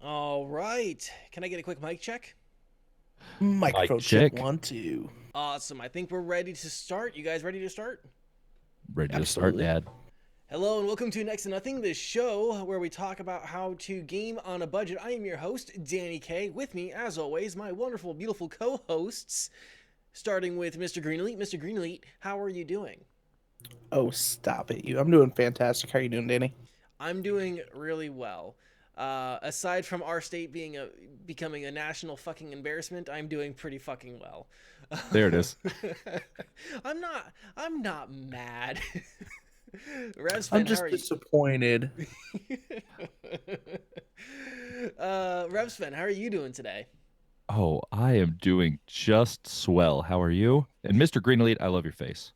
All right. Can I get a quick mic check? Mic Microphone check check. 1 2. Awesome. I think we're ready to start. You guys ready to start? Ready to start, Absolutely. Dad? Hello and welcome to Next to Nothing, the show where we talk about how to game on a budget. I am your host, Danny K. With me, as always, my wonderful, beautiful co-hosts, starting with Mr. Greenleaf. Mr. Greenleaf, how are you doing? Oh, stop it, you. I'm doing fantastic. How you doing, Danny? I'm doing really well. Aside from our state becoming a national fucking embarrassment, I'm doing pretty fucking well. There it is. I'm not mad. I'm Revspen, how just are you? disappointed. Revspen, how are you doing today? Oh, I am doing just swell. How are you? And Mr. Greenleaf, I love your face.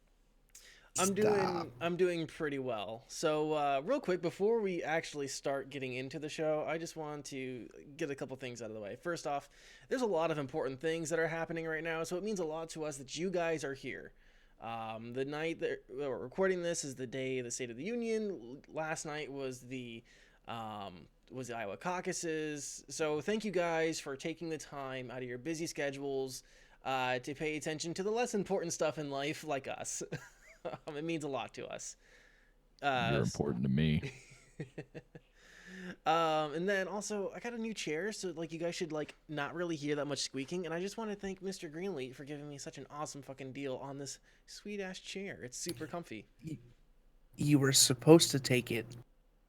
I'm Stop. doing I'm doing pretty well. So real quick before we actually start getting into the show, I just want to get a couple things out of the way. First off, there's a lot of important things that are happening right now, so it means a lot to us that you guys are here. The night that we're recording this is the day of the State of the Union. Last night was the Iowa caucuses. So thank you guys for taking the time out of your busy schedules to pay attention to the less important stuff in life, like us. It means a lot to us. Uh, You're important to me. and then also, I got a new chair, so like you guys should like not really hear that much squeaking. And I just want to thank Mr. Greenleaf for giving me such an awesome fucking deal on this sweet ass chair. It's super comfy. Y- You were supposed to take it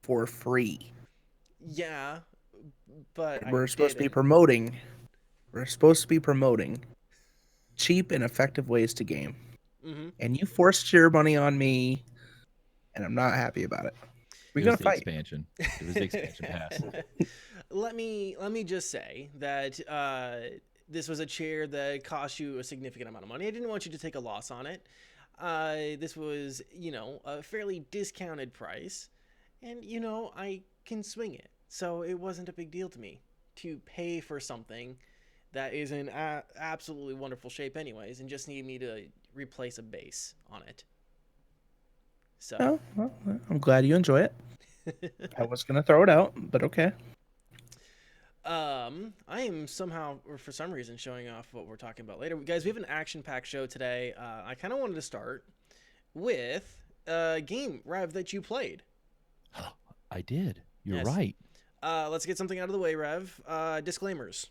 for free. Yeah, but I We're supposed to be didn't. promoting. We're supposed to be promoting cheap and effective ways to game. Mm-hmm. And you forced your money on me, and I'm not happy about it. We're It was gonna the fight. expansion. It was the expansion pass. Let me just say that this was a chair that cost you a significant amount of money. I didn't want you to take a loss on it. This was, a fairly discounted price, and I can swing it, so it wasn't a big deal to me to pay for something that is in absolutely wonderful shape, anyways, and just need me to replace a base on it. So. Oh, well, I'm glad you enjoy it. I was gonna throw it out, but okay. I am somehow, or for some reason, showing off what we're talking about later. Guys, we have an action-packed show today. I kind of wanted to start with a game, Rev, that you played. I did. You're Yes. right. Let's get something out of the way, Rev. Disclaimers.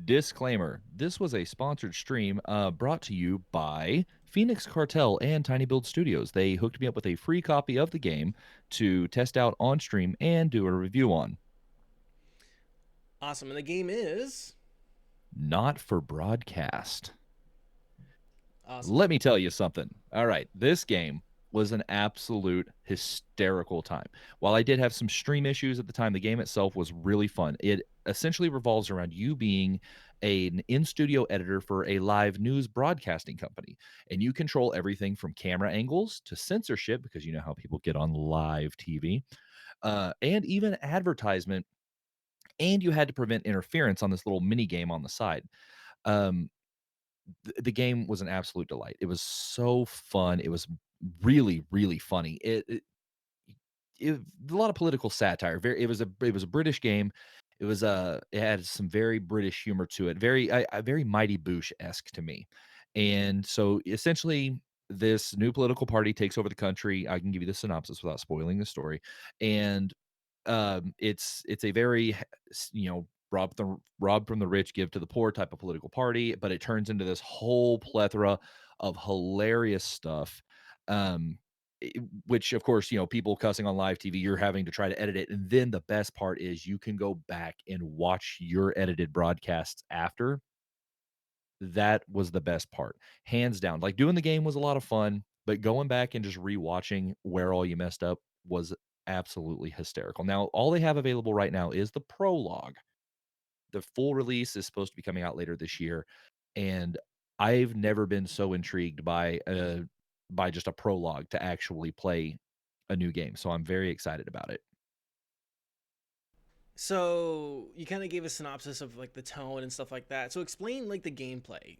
Disclaimer: this was a sponsored stream brought to you by Phoenix Cartel and Tiny Build Studios. They hooked me up with a free copy of the game to test out on stream and do a review on. Awesome. And the game is Not for broadcast. awesome. Let me tell you something. All right, this game was an absolute hysterical time. While I did have some stream issues at the time, the game itself was really fun. It essentially revolves around you being an in-studio editor for a live news broadcasting company, and you control everything from camera angles to censorship, because you know how people get on live TV, and even advertisement. And you had to prevent interference on this little mini game on the side. Um, the game was an absolute delight. It was so fun. It was really, really funny. It a lot of political satire. It was a British game. It had some very British humor to it. Very Mighty Boosh esque to me. And so essentially, this new political party takes over the country. I can give you the synopsis without spoiling the story. And it's a very rob from the rich, give to the poor type of political party, but it turns into this whole plethora of hilarious stuff. Um, which of course, people cussing on live TV, you're having to try to edit it. And then the best part is you can go back and watch your edited broadcasts after. That was the best part, hands down. Like, doing the game was a lot of fun, but going back and just rewatching where all you messed up was absolutely hysterical. Now, all they have available right now is the prologue. The full release is supposed to be coming out later this year, and I've never been so intrigued by just a prologue to actually play a new game. So I'm very excited about it. So you kind of gave a synopsis of like the tone and stuff like that. So explain like the gameplay.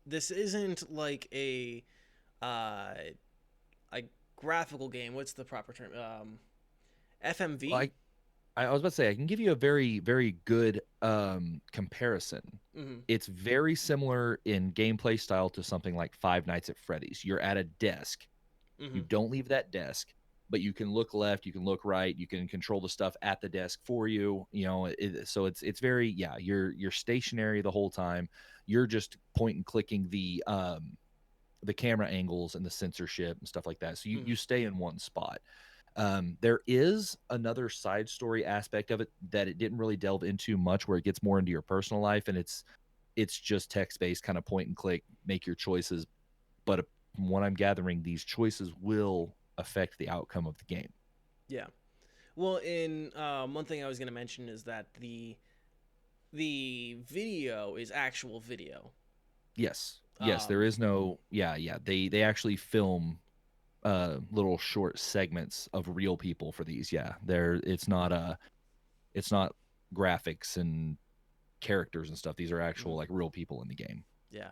This isn't like uh, a graphical game. What's the proper term? FMV. Like, I was about to say I can give you a very, very good comparison. Mm-hmm. It's very similar in gameplay style to something like Five Nights at Freddy's. You're at a desk. Mm-hmm. You don't leave that desk, but you can look left, you can look right, you can control the stuff at the desk for you. So it's very, yeah. You're stationary the whole time. You're just point and clicking the camera angles and the censorship and stuff like that. So you Mm-hmm. you stay in one spot. There is another side story aspect of it that it didn't really delve into much, where it gets more into your personal life, and it's just text based, kind of point and click, make your choices. But from what I'm gathering, these choices will affect the outcome of the game. Yeah. Well, in one thing I was going to mention is that the video is actual video. Yes, there is no, yeah. They actually film little short segments of real people for these. Yeah, it's not graphics and characters and stuff. These are actual Mhm. like real people in the game. Yeah.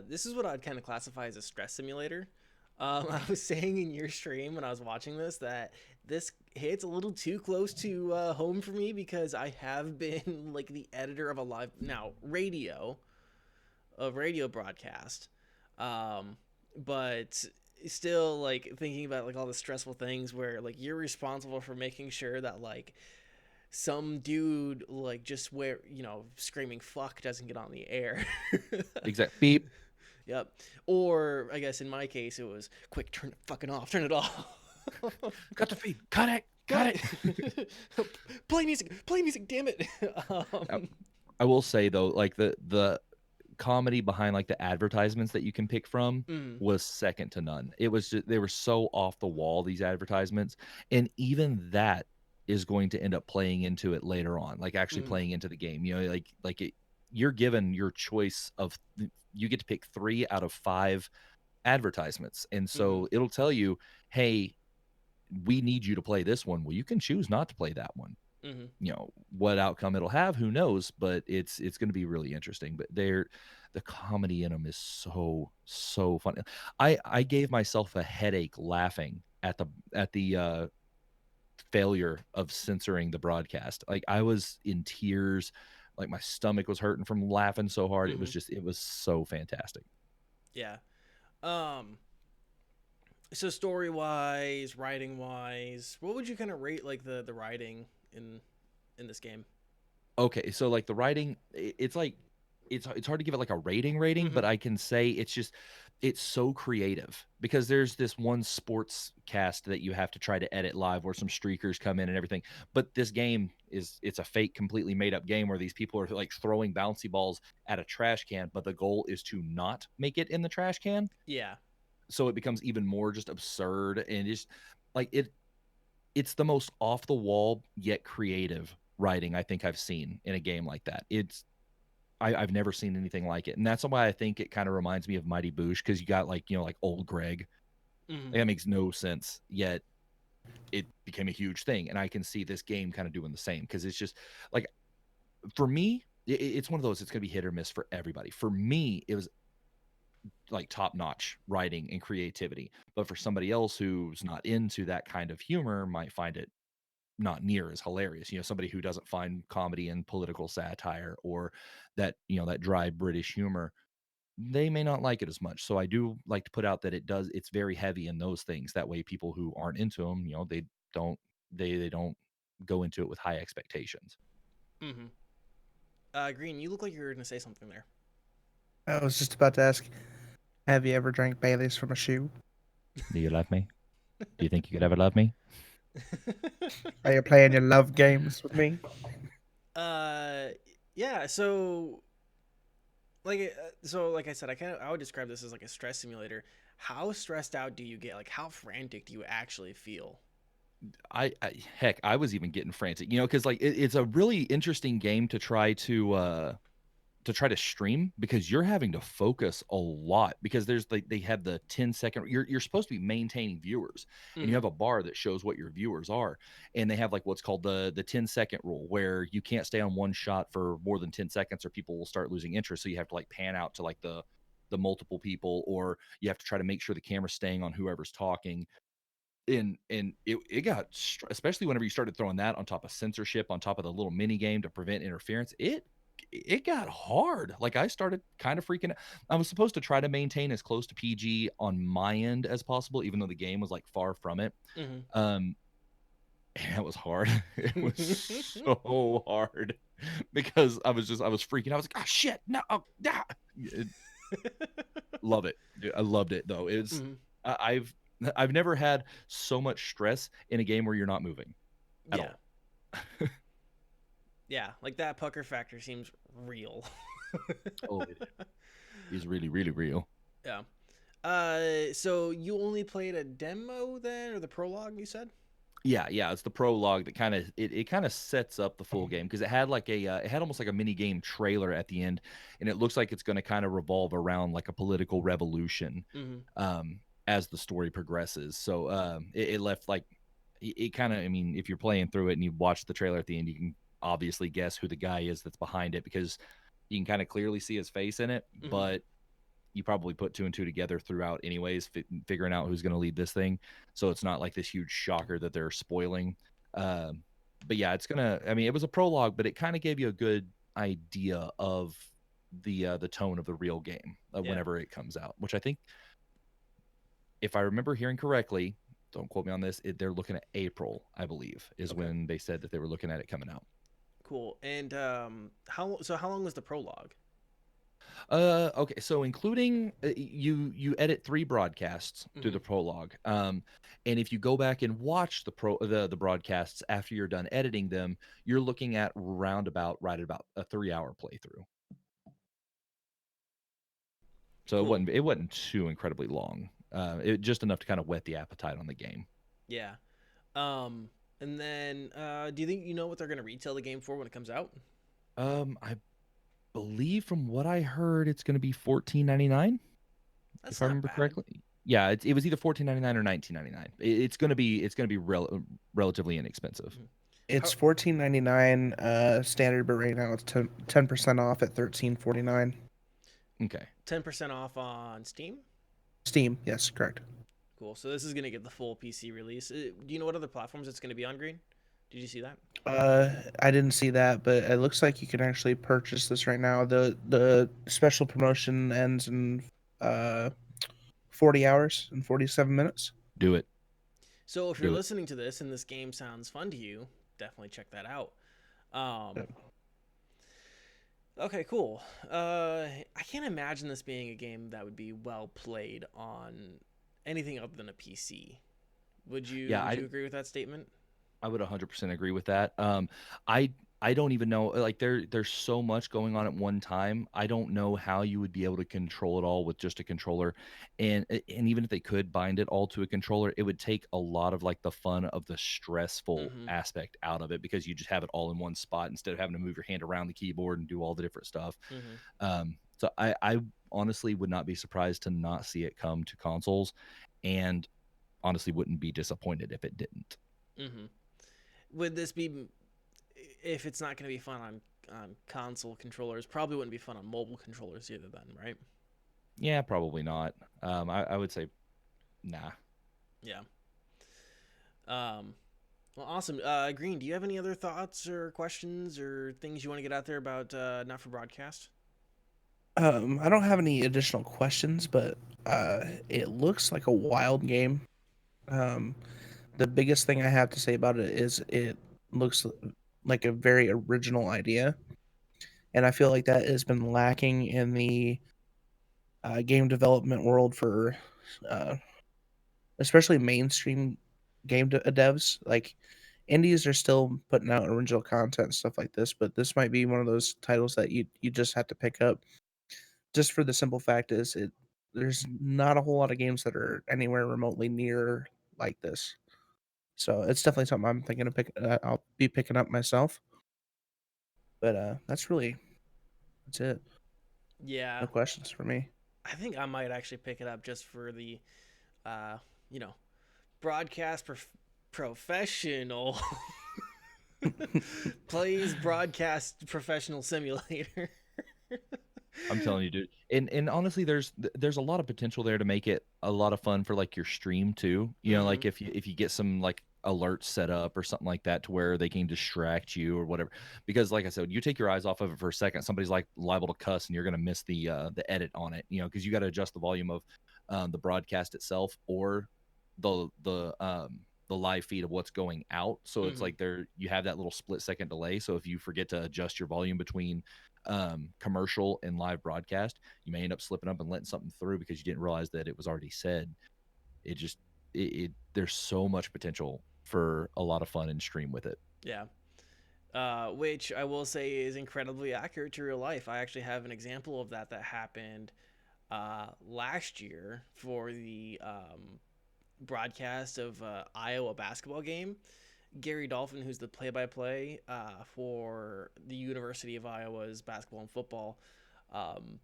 This is what I'd kind of classify as a stress simulator. I was saying in your stream when I was watching this that this hits a little too close to home for me because I have been like the editor of a live now radio broadcast, but still like thinking about like all the stressful things where like you're responsible for making sure that like some dude like just where screaming fuck doesn't get on the air. Exact beep. Yep. Or I guess in my case it was quick, turn it fucking off, turn it off. Cut the feed. Cut it. Got Cut it. it. Play music, damn it. Now, I will say though, like the comedy behind like the advertisements that you can pick from mm, was second to none. It was just, they were so off the wall, these advertisements, and even that is going to end up playing into it later on, like actually mm, playing into the game. You're given your choice of you get to pick 3 out of 5 advertisements, and mm, so it'll tell you, hey, we need you to play this one. Well, you can choose not to play that one. mm, What outcome it'll have, who knows, but it's going to be really interesting. But the comedy in them is so funny. I gave myself a headache laughing at the failure of censoring the broadcast. Like, I was in tears, like my stomach was hurting from laughing so hard. mm. It was so fantastic. Yeah. Um. So story wise, writing wise, what would you kind of rate like the writing in this game? Okay, so like the writing, it's like it's hard to give it like a rating, Mm-hmm. but I can say it's so creative, because there's this one sports cast that you have to try to edit live where some streakers come in and everything. But this game it's a fake, completely made up game where these people are like throwing bouncy balls at a trash can, but the goal is to not make it in the trash can. Yeah. So it becomes even more just absurd, and just like it's the most off the wall yet creative writing I think I've seen in a game like that. I've never seen anything like it, and that's why I think it kind of reminds me of Mighty Boosh, because you got like like old Greg. Mm-hmm. That makes no sense, yet it became a huge thing, and I can see this game kind of doing the same, because it's just like, for me, it's one of those. It's going to be hit or miss for everybody. For me, it was like top notch writing and creativity, but for somebody else who's not into that kind of humor might find it not near as hilarious. Somebody who doesn't find comedy and political satire, or that dry British humor, they may not like it as much. So I do like to put out that it's very heavy in those things. That way people who aren't into them, don't they don't go into it with high expectations. Mm-hmm. Green, you look like you were gonna say something there. I was just about to ask, have you ever drank Bailey's from a shoe? Do you love me? Do you think you could ever love me? Are you playing your love games with me? uh, yeah. So like I said, I would describe this as like a stress simulator. How stressed out do you get? Like how frantic do you actually feel? I heck, I was even getting frantic, because like it's a really interesting game to try to stream, because you're having to focus a lot, because there's like they have the 10-second, you're supposed to be maintaining viewers, and you Mm-hmm. have a bar that shows what your viewers are, and they have like what's called the 10-second rule, where you can't stay on one shot for more than 10 seconds or people will start losing interest. So you have to like pan out to like the multiple people, or you have to try to make sure the camera's staying on whoever's talking. and it got especially whenever you started throwing that on top of censorship, on top of the little mini game to prevent interference, it got hard. Like I started kind of freaking out. I was supposed to try to maintain as close to PG on my end as possible, even though the game was like far from it. Hmm. um and that was hard. It was so hard because I was freaking. I was like, oh shit, no, oh, ah. Love it. Dude, I loved it though. It's Hmm. I've I've never had so much stress in a game where you're not moving at Yeah. all. Yeah, like that pucker factor seems real. Oh, it is really, really real. Yeah. So you only played a demo then, or the prologue? You said. Yeah, it's the prologue that kind of it kind of sets up the full game because it had like it had almost like a mini game trailer at the end, and it looks like it's going to kind of revolve around like a political revolution Hmm. um, as the story progresses. So it left like it kind of, I mean, if you're playing through it and you watch the trailer at the end, you can obviously guess who the guy is that's behind it because you can kind of clearly see his face in it, Hmm. but you probably put two and two together throughout anyways, figuring out who's going to lead this thing. So it's not like this huge shocker that they're spoiling. Um, but yeah, it's gonna. I mean, it was a prologue, but it kind of gave you a good idea of the tone of the real game Yeah. whenever it comes out. Which I think, if I remember hearing correctly, don't quote me on this. They're looking at April, I believe, is Okay. when they said that they were looking at it coming out. Cool. And how long was the prologue? Okay, so including you edit 3 broadcasts through Hmm. the prologue. And if you go back and watch the broadcasts after you're done editing them, you're looking at right at about a 3-hour playthrough. So Cool. it wasn't too incredibly long. It just enough to kind of whet the appetite on the game. Yeah. Um, and then do you think you know what they're gonna retail the game for when it comes out? I believe from what I heard, it's going to be 14.99. That's If I not remember bad. correctly. Yeah, it was either 14.99 or 19.99. It's gonna be relatively inexpensive. Mhm. It's How, 14.99 standard, but right now it's 10% off at 13.49. Okay. 10% off on Steam. Steam, yes, correct. Cool. So this is gonna get the full PC release. Do you know what other platforms it's gonna be on, Green? Did you see that? I didn't see that, but it looks like you can actually purchase this right now. The special promotion ends in uh 40 hours and 47 minutes. Do it. So if you're Do it. listening to this and this game sounds fun to you, definitely check that out. Um, okay, cool. I can't imagine this being a game that would be well played on anything other than a PC. Would you Yeah, Would you agree with that statement? I would 100% agree with that. I I don't even know, like there's so much going on at one time. I don't know how you would be able to control it all with just a controller. And even if they could bind it all to a controller, it would take a lot of like the fun of the stressful Mm-hmm. aspect out of it because you just have it all in one spot instead of having to move your hand around the keyboard and do all the different stuff. Mm-hmm. So I honestly would not be surprised to not see it come to consoles, and honestly wouldn't be disappointed if it didn't. Mm-hmm. Would this be if it's not going to be fun on console controllers? Probably wouldn't be fun on mobile controllers either. Then, right? Yeah, probably not. I would say nah. Yeah. Um, well, awesome. Green, do you have any other thoughts or questions or things you want to get out there about Not for Broadcast? I don't have any additional questions, but it looks like a wild game. Um, the biggest thing I have to say about it is it looks like a very original idea, and I feel like that has been lacking in the game development world for uh, especially mainstream devs. Like indies are still putting out original content and stuff like this, but this might be one of those titles that you just have to pick up just for the simple fact is it there's not a whole lot of games that are anywhere remotely near like this. So it's definitely something I'm thinking of I'll be picking up myself. But that's it. Yeah, No questions for me. I think I might actually pick it up just for the, uh, you know, broadcast professional plays broadcast professional simulator. I'm telling you, dude. And honestly, there's a lot of potential there to make it a lot of fun for like your stream too. You know, Hmm. like if you get some like alerts set up or something like that to where they can distract you or whatever. Because like I said, you take your eyes off of it for a second, somebody's like liable to cuss and you're gonna miss the edit on it. You know, because you got to adjust the volume of the broadcast itself or the live feed of what's going out. So it's Hmm. like there you have that little split second delay. So if you forget to adjust your volume between commercial and live broadcast, you may end up slipping up and letting something through because you didn't realize that it was already said. It just it there's so much potential for a lot of fun and stream with it. Yeah. Which I will say is incredibly accurate to real life. I actually have an example of that happened last year for the broadcast of Iowa basketball game. Gary Dolphin, who's the play-by-play for the University of Iowa's basketball and football, um,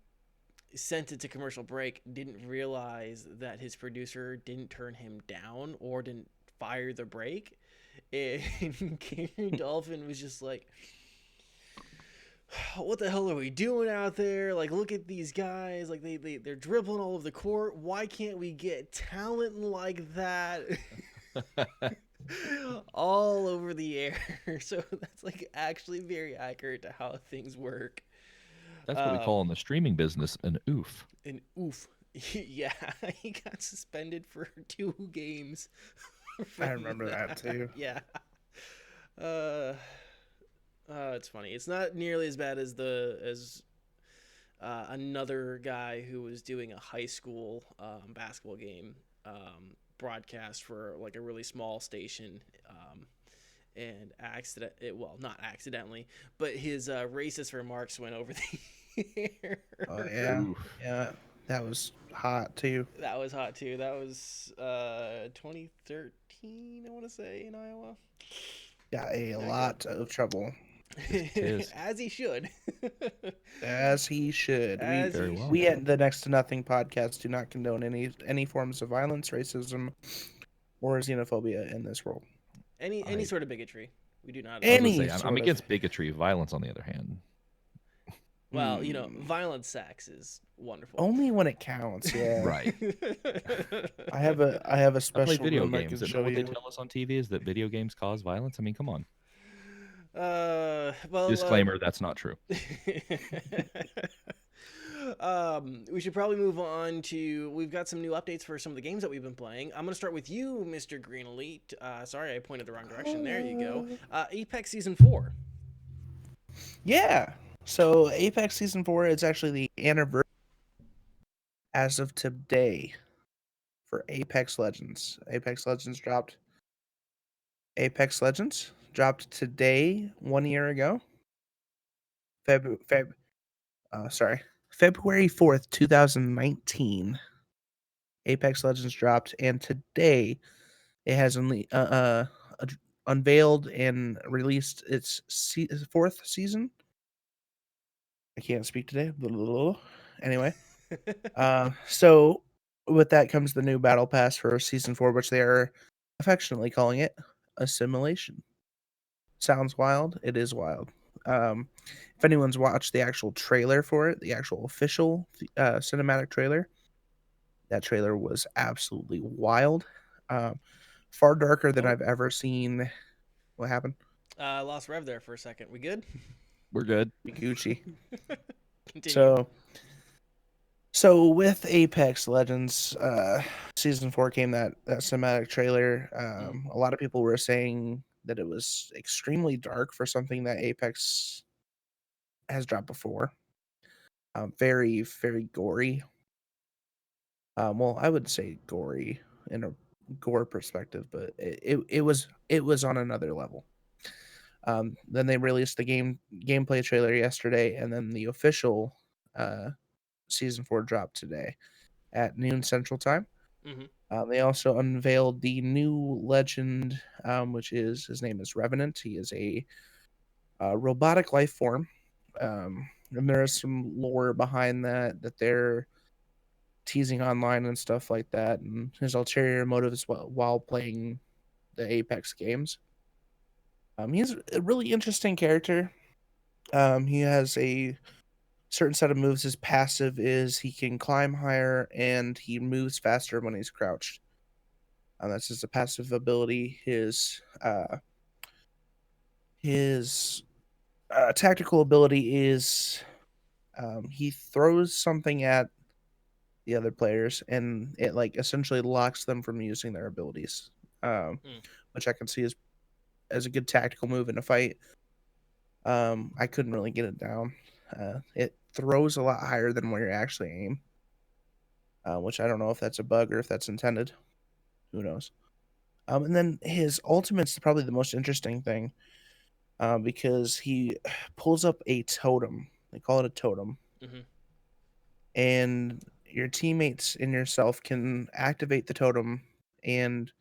sent it to commercial break. Didn't realize that his producer didn't turn him down or didn't fire the break. And Gary Dolphin was just like, what the hell are we doing out there? Like, look at these guys. Like, they're dribbling all over the court. Why can't we get talent like that all over the air? So that's like actually very accurate to how things work. That's what we call Um, in the streaming business an oof. and oof. Yeah, he got suspended for 2 games I from remember that that. too. Yeah. Uh, it's funny. It's not nearly as bad as another guy who was doing a high school basketball game broadcast for like a really small station, and well, not accidentally, but his racist remarks went over the air. Oh yeah, Oof. yeah, that was hot too. That was hot too. That was 2013, I want to say, in Iowa. Got a Not good. lot of trouble, Yes, it is. As he should. as he should. We As Very he well. we should. at the Next to Nothing podcast do not condone any forms of violence, racism, or xenophobia in this world. Any I sort of bigotry. We do not I was gonna endorse. Any say I'm sort of. against bigotry. Violence, on the other hand, Well, Hmm. violent sex is wonderful. Only when it counts. Yeah. right? I have a I play special video room I can games. Isn't that show what they you. tell us on TV? Is that video games cause violence? I mean, come on. Well, Disclaimer: that's not true. we should probably move on to. We've got some new updates for some of the games that we've been playing. I'm going to start with you, Mr. Green Elite. Sorry, I pointed the wrong direction. There you go. Apex Season 4. Yeah. So Apex Season 4 is actually the anniversary as of today for Apex Legends. Apex Legends dropped today 1 year ago. February 4th, 2019. Apex Legends dropped, and today it has only unveiled and released its fourth season. I can't speak today. Blah, blah, blah. Anyway, so with that comes the new battle pass for season 4, which they are affectionately calling it Assimilation. Sounds wild. It is wild. If anyone's watched the actual trailer for it, the actual official cinematic trailer, that trailer was absolutely wild. Um, far darker than Oh, I've ever seen. What happened? lost Rev there for a second. We good? We're good. Gucci. Continue. So with Apex Legends, season 4 came that cinematic trailer. A lot of people were saying that it was extremely dark for something that Apex has dropped before. Very, very gory. Well, I would say gory in a gore perspective, but it was on another level. Then they released the gameplay trailer yesterday, and then the official season 4 dropped today at noon Central Time. Mm-hmm. They also unveiled the new legend, which is his name is Revenant. He is a robotic life form. And there is some lore behind that they're teasing online and stuff like that, and his ulterior motives while playing the Apex games. He's a really interesting character. He has a certain set of moves. His passive is he can climb higher and he moves faster when he's crouched. That's just a passive ability. His tactical ability is he throws something at the other players, and it like essentially locks them from using their abilities, um, Hmm. which I can see as a good tactical move in a fight. I couldn't really get it down. It throws a lot higher than where you actually aim, which I don't know if that's a bug or if that's intended. Who knows? And then his ultimate's probably the most interesting thing, because he pulls up a totem. They call it a totem, Hmm. and your teammates and yourself can activate the totem, and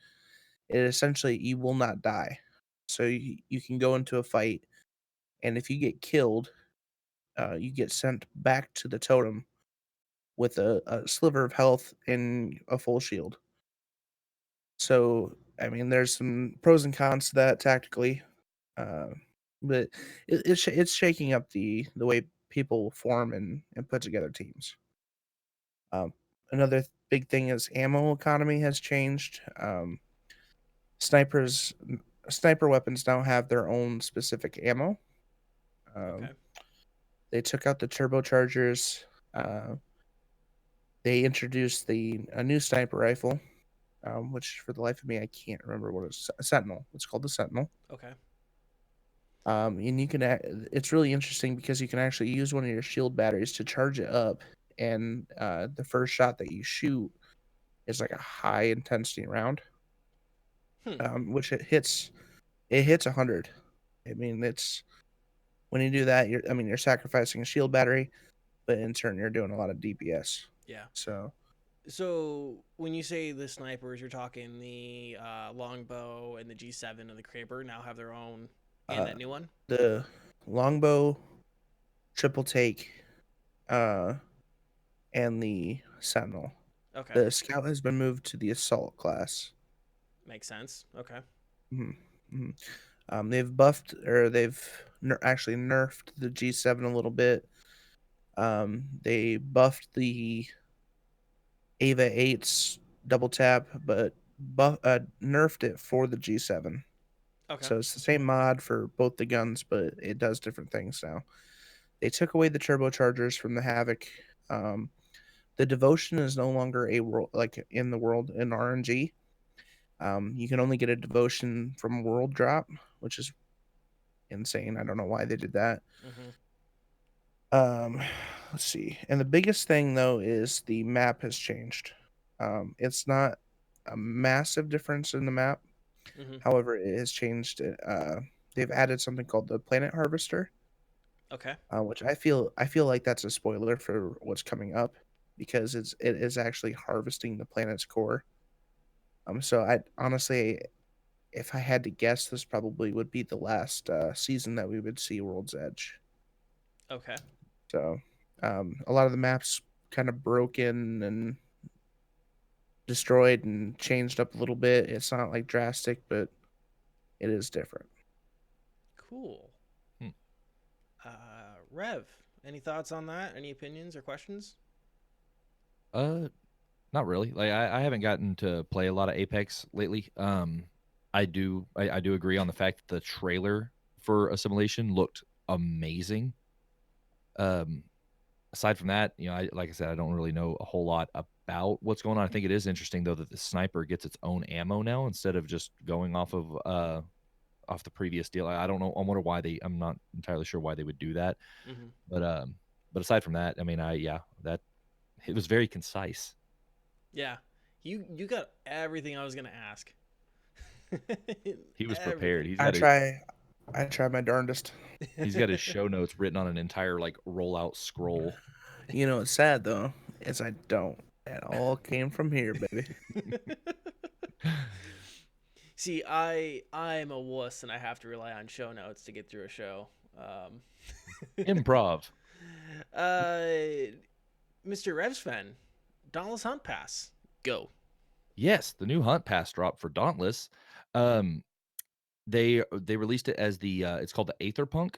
it essentially you will not die. So you can go into a fight, and if you get killed, you get sent back to the totem with a sliver of health and a full shield. So I mean, there's some pros and cons to that tactically, uh, but it's shaking up the way people form and put together teams. Um, Another big thing is ammo economy has changed. Snipers Sniper weapons now have their own specific ammo. Um, Okay. they took out the turbochargers. Uh, they introduced a new sniper rifle, which for the life of me I can't remember what it's. A Sentinel. It's called the Sentinel. Okay. And it's really interesting because you can actually use one of your shield batteries to charge it up, and the first shot that you shoot is like a high intensity round, Hmm. which it hits 100. I mean, it's when you do that, you're sacrificing a shield battery, but in turn you're doing a lot of DPS. Yeah. So So when you say the snipers, you're talking the longbow and the G7 and the Kraber now have their own, and uh, that new one. the longbow, triple take, uh, and the sentinel. Okay. The scout has been moved to the assault class. Makes sense. Okay. Mhm, mhm. They've buffed or actually nerfed the G7 a little bit. They buffed the Ava 8's double tap, but nerfed it for the G7. Okay. So it's the same mod for both the guns, but it does different things now. They took away the turbochargers from the Havoc. Um, the Devotion is no longer a world like in the world in RNG. You can only get a Devotion from World Drop, which is insane. I don't know why they did that. Mm-hmm. Um, let's see. And the biggest thing though is the map has changed. It's not a massive difference in the map. Mm-hmm. However, it has changed. They've added something called the Planet Harvester, Okay. which I feel like that's a spoiler for what's coming up because it is actually harvesting the planet's core. So I honestly, if I had to guess, this probably would be the last season that we would see World's Edge. Okay. So, a lot of the maps kind of broken and destroyed and changed up a little bit. It's not like drastic, but it is different. Cool. Hmm. Rev, any thoughts on that? Any opinions or questions? Uh, Not really. Like I haven't gotten to play a lot of Apex lately. I do agree on the fact that the trailer for Assimilation looked amazing. Um, Aside from that, like I said, I don't really know a whole lot about what's going on. I think it is interesting though that the sniper gets its own ammo now instead of just going off the previous deal. I don't know. I wonder why I'm not entirely sure why they would do that. Mm-hmm. But aside from that, I mean, that it was very concise. Yeah. You got everything I was gonna ask. He was prepared. Everything. I try my darndest. He's got his show notes written on an entire like rollout scroll. You know, what's sad though is I don't. It all came from here, baby. See, I'm a wuss and I have to rely on show notes to get through a show. Improv. uh, Mr. Revsven, Dauntless Hunt Pass, go. Yes, the new Hunt Pass drop for Dauntless. They released it as it's called the Aetherpunk.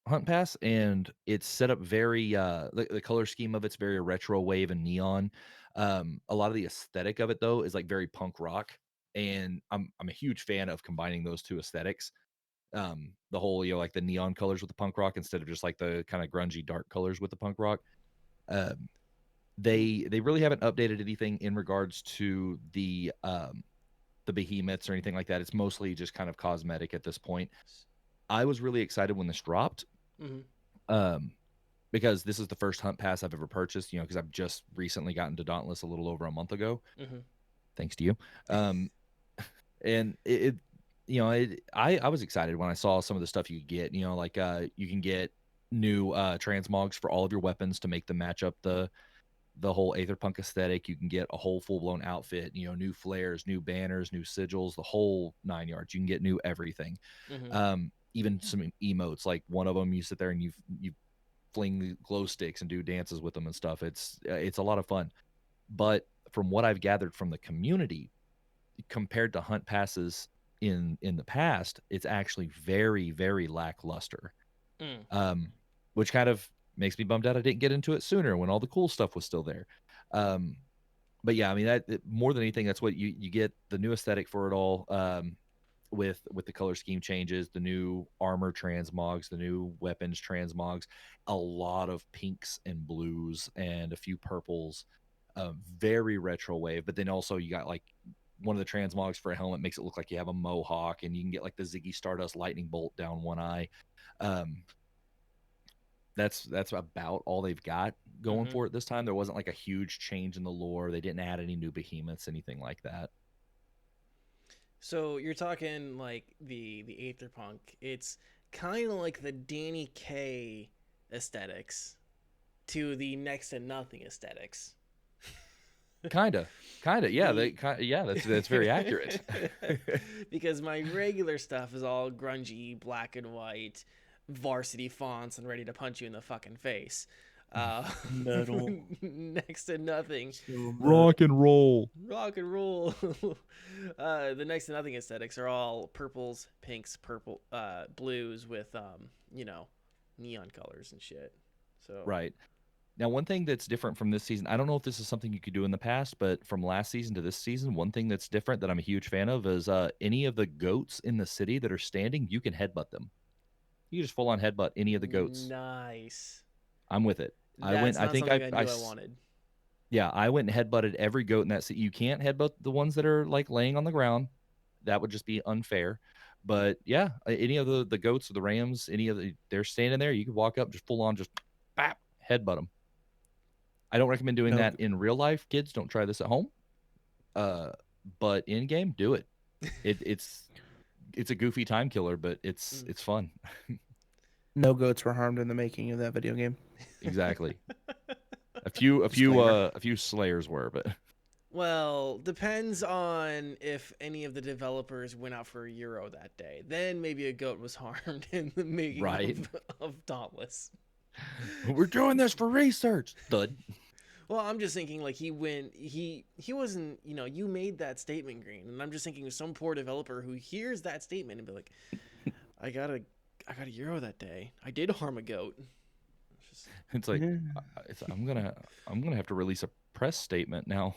Hunt Pass, and it's set up very the color scheme of it's very retro wave and neon. A lot of the aesthetic of it though is like very punk rock, and I'm a huge fan of combining those two aesthetics. The whole, like the neon colors with the punk rock instead of just like the kind of grungy dark colors with the punk rock. Um, they really haven't updated anything in regards to the behemoths or anything like that. It's mostly just kind of cosmetic at this point. I was really excited when this dropped. Mm-hmm. Um, because this is the first Hunt Pass I've ever purchased, because I've just recently gotten to Dauntless a little over a month ago, Mm-hmm. thanks to you. And I was excited when I saw some of the stuff you could get, like you can get new transmogs for all of your weapons to make them match up the whole Aetherpunk aesthetic. You can get a whole full-blown outfit, new flares, new banners, new sigils, the whole 9 yards. You can get new everything. Mm-hmm. Even some emotes, like one of them you sit there and you fling the glow sticks and do dances with them and stuff. It's a lot of fun. But from what I've gathered from the community, compared to Hunt Passes in the past, it's actually very, very lackluster. Mm. Which kind of makes me bummed out I didn't get into it sooner when all the cool stuff was still there. But yeah, I mean, more than anything, that's what you get, the new aesthetic for it all. With the color scheme changes, the new armor transmogs, the new weapons transmogs, a lot of pinks and blues and a few purples, very retro wave. But then also you got like one of the transmogs for a helmet makes it look like you have a mohawk, and you can get like the Ziggy Stardust lightning bolt down one eye. That's about all they've got going Mm-hmm. for it this time. There wasn't like a huge change in the lore. They didn't add any new behemoths, anything like that. So you're talking like the Aetherpunk. It's kind of like the Danny K aesthetics to the next to nothing aesthetics. Kinda, yeah. The Yeah, that's very accurate. because my regular stuff is all grungy, black and white, varsity fonts, and ready to punch you in the fucking face. Uh, Metal. next to nothing, So Rock and roll. rock and roll. The next to nothing aesthetics are all purples, pinks, blues with neon colors and shit. So Right. Now, one thing that's different from this season, I don't know if this is something you could do in the past, but from last season to this season, one thing that's different that I'm a huge fan of is any of the goats in the city that are standing, you can headbutt them. You can just full on headbutt any of the goats. nice. I'm with it. That's not something I knew I wanted. Yeah, I went and headbutted every goat in that city. You can't headbutt the ones that are like laying on the ground. That would just be unfair. But yeah, any of the goats or the rams, they're standing there. You could walk up, just full on, just bap, headbutt them. I don't recommend doing no, that in real life. Kids, don't try this at home. But in game, do it. It's a goofy time killer, but it's fun. no goats were harmed in the making of that video game. Exactly. A few slayers were, but Well, depends on if any of the developers went out for a Euro that day. Then maybe a goat was harmed in the making right. of Dauntless. We're doing this for research. Thud. Well, I'm just thinking like he wasn't, you made that statement, Green, and I'm just thinking of some poor developer who hears that statement and be like, I got a Euro that day. I did harm a goat. It's like I'm gonna have to release a press statement now.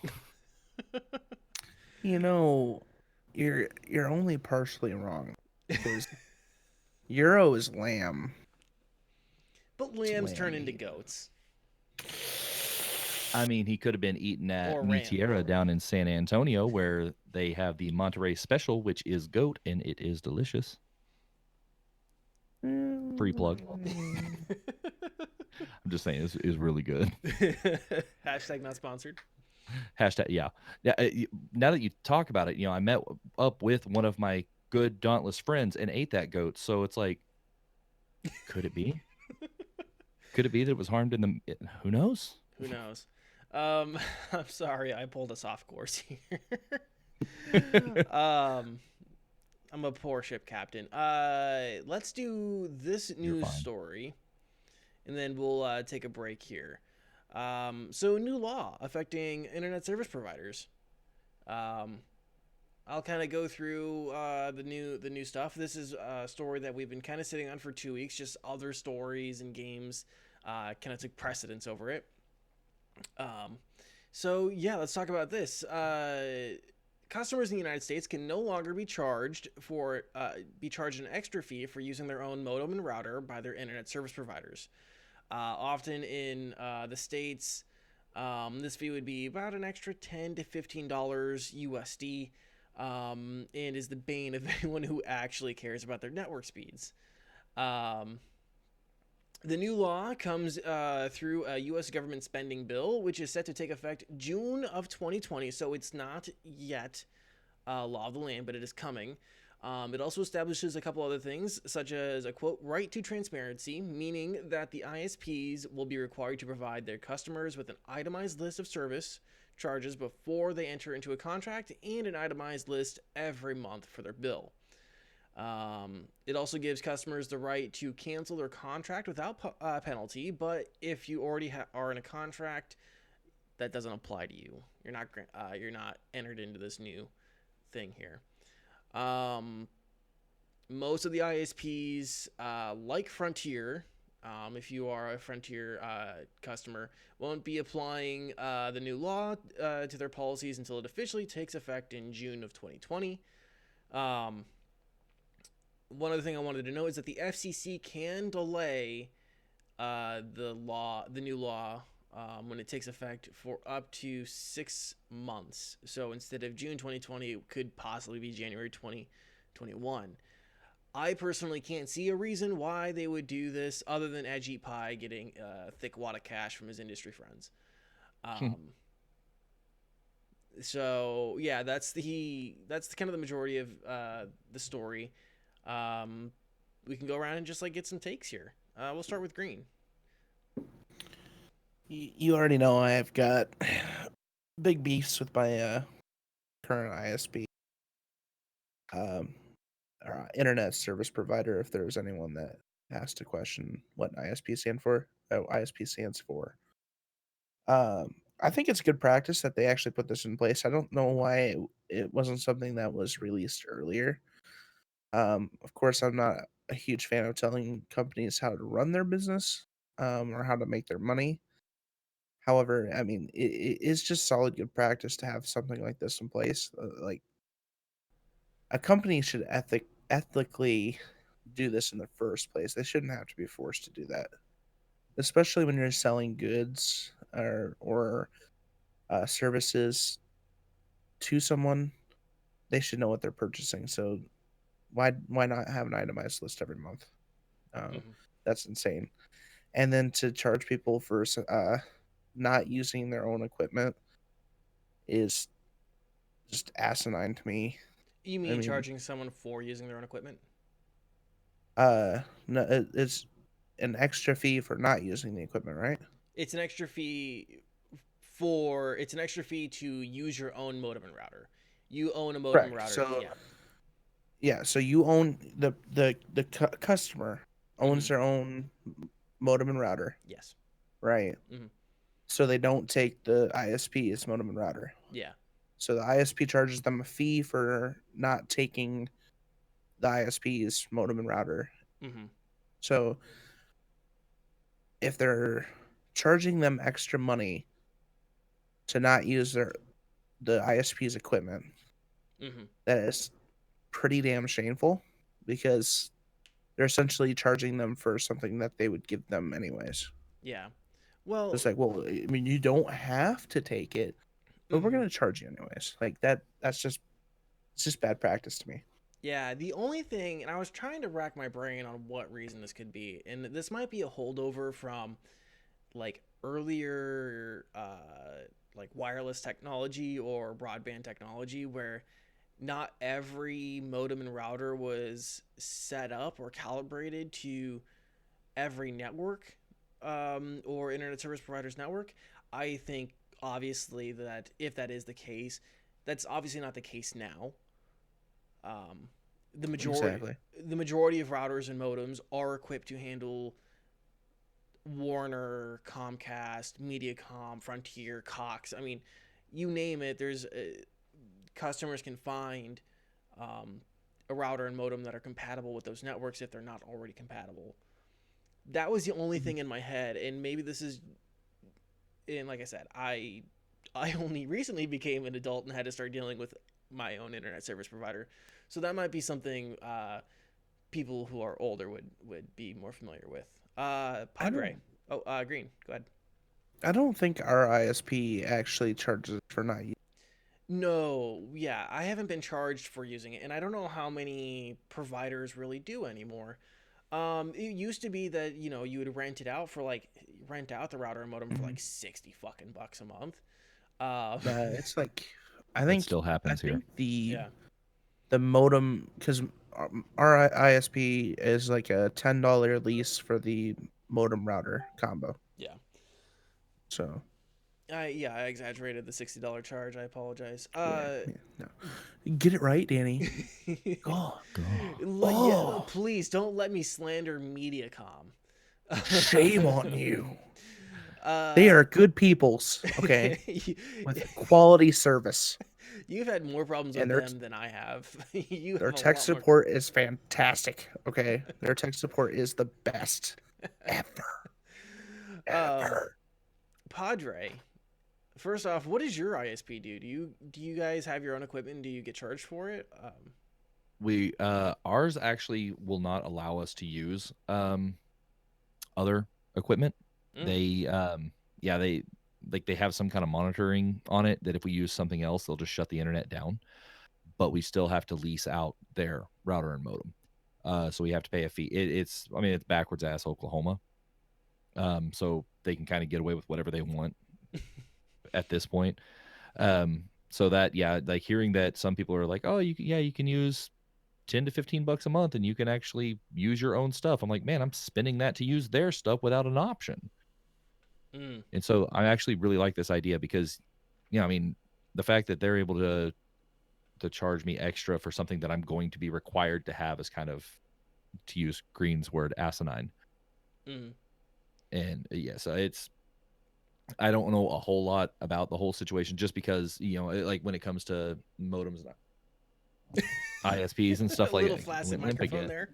You're only partially wrong because Euro is lamb. But lambs turn into goats. I mean, he could have been eaten at Or Mi ram. Tierra down in San Antonio, where they have the Monterey Special, which is goat, and it is delicious. Free plug. I'm just saying, it's really good. Hashtag not sponsored. Hashtag, yeah. Now that you talk about it, I met up with one of my good Dauntless friends and ate that goat. So it's like, could it be? Could it be that it was harmed in the? Who knows? Who knows? I'm sorry, I pulled us off course here. I'm a poor ship captain. Let's do this news story, and then we'll take a break here. So new law affecting internet service providers. I'll kind of go through the new stuff. This is a story that we've been kind of sitting on for 2 weeks. Just other stories and games kind of took precedence over it. Um, so yeah, let's talk about this. Customers in the United States can no longer be charged an extra fee for using their own modem and router by their internet service providers. Often in the states, this fee would be about an extra $10 to $15 USD, and is the bane of anyone who actually cares about their network speeds. Um, the new law comes through a U.S. government spending bill, which is set to take effect June of 2020. So it's not yet law of the land, but it is coming. It also establishes a couple other things, such as a quote, right to transparency, meaning that the ISPs will be required to provide their customers with an itemized list of service charges before they enter into a contract and an itemized list every month for their bill. It also gives customers the right to cancel their contract without penalty, but if you already are in a contract, that doesn't apply to you. You're not entered into this new thing here. Most of the ISPs, like Frontier, if you are a Frontier customer, won't be applying the new law to their policies until it officially takes effect in June of 2020. One other thing I wanted to know is that the FCC can delay the new law, when it takes effect for up to 6 months. So instead of June 2020, it could possibly be January 2021. I personally can't see a reason why they would do this other than Ajit Pai getting a thick wad of cash from his industry friends. So yeah, that's kind of the majority of the story. We can go around and just like get some takes here. We'll start with Green. You already know I've got big beefs with my current ISP, or internet service provider. If there's anyone that has to question what ISP stands for. I think it's good practice that they actually put this in place. I don't know why it wasn't something that was released earlier. Of course, I'm not a huge fan of telling companies how to run their business, or how to make their money. However, I mean, it is just solid good practice to have something like this in place. Like a company should ethically do this in the first place. They shouldn't have to be forced to do that, especially when you're selling goods or services to someone. They should know what they're purchasing. So why not have an itemized list every month? Mm-hmm. That's insane. And then to charge people for not using their own equipment is just asinine to me. You I mean mean, charging someone for using their own equipment? no, it's an extra fee for not using the equipment, right? It's an extra fee to use your own modem and router. You own a modem and Correct. router. So Yeah. yeah, so you own the customer owns Mm-hmm. their own modem and router, Yes. right? Mm-hmm. So they don't take the ISP's modem and router. Yeah. So the ISP charges them a fee for not taking the ISP's modem and router. Mm-hmm. So if they're charging them extra money to not use the ISP's equipment, Mm-hmm. that is pretty damn shameful because they're essentially charging them for something that they would give them anyways. Yeah. Well. It's like, well, I mean, you don't have to take it, but we're Mm-hmm. gonna charge you anyways. Like that. It's just bad practice to me. Yeah, the only thing, and I was trying to rack my brain on what reason this could be, and this might be a holdover from like earlier, like wireless technology or broadband technology, where not every modem and router was set up or calibrated to every network, or internet service provider's network. I think obviously that if that is the case, that's obviously not the case now. Um, the majority Exactly. the majority of routers and modems are equipped to handle Warner, Comcast, MediaCom, Frontier, Cox. I mean, you name it. There's customers can find a router and modem that are compatible with those networks if they're not already compatible. That was the only thing in my head, and maybe this is, and like I said, I only recently became an adult and had to start dealing with my own internet service provider, so that might be something people who are older would be more familiar with. Padre, Green, go ahead. I don't think our ISP actually charges for not using. No, yeah, I haven't been charged for using it, and I don't know how many providers really do anymore. It used to be that you would rent out the router and modem for like 60 fucking bucks a month. It's like I It think still happens here. Yeah, the modem, because our ISP is like a $10 lease for the modem router combo. yeah. So I exaggerated the $60 charge. I apologize. yeah, no, get it right, Danny. God, Yeah, please don't let me slander Mediacom. shame on you. They are good peoples, okay, with quality service. You've had more problems with And them than I have. Their tech support is fantastic. Okay, their tech support is the best ever. Padre, first off, what does your ISP do? Do you guys have your own equipment? Do you get charged for it? We ours actually will not allow us to use other equipment. They they have some kind of monitoring on it that if we use something else, they'll just shut the internet down. But we still have to lease out their router and modem. So we have to pay a fee. It's backwards ass Oklahoma. So they can kind of get away with whatever they want at this point. So that, like hearing that some people are like, oh, you can use 10 to 15 bucks a month and you can actually use your own stuff. I'm like, man, I'm spending that to use their stuff without an option. And so I actually really like this idea because, the fact that they're able to charge me extra for something that I'm going to be required to have is kind of, to use Green's word, asinine. And so I don't know a whole lot about the whole situation just because, like when it comes to modems and ISPs and stuff like that. A little flaccid microphone there.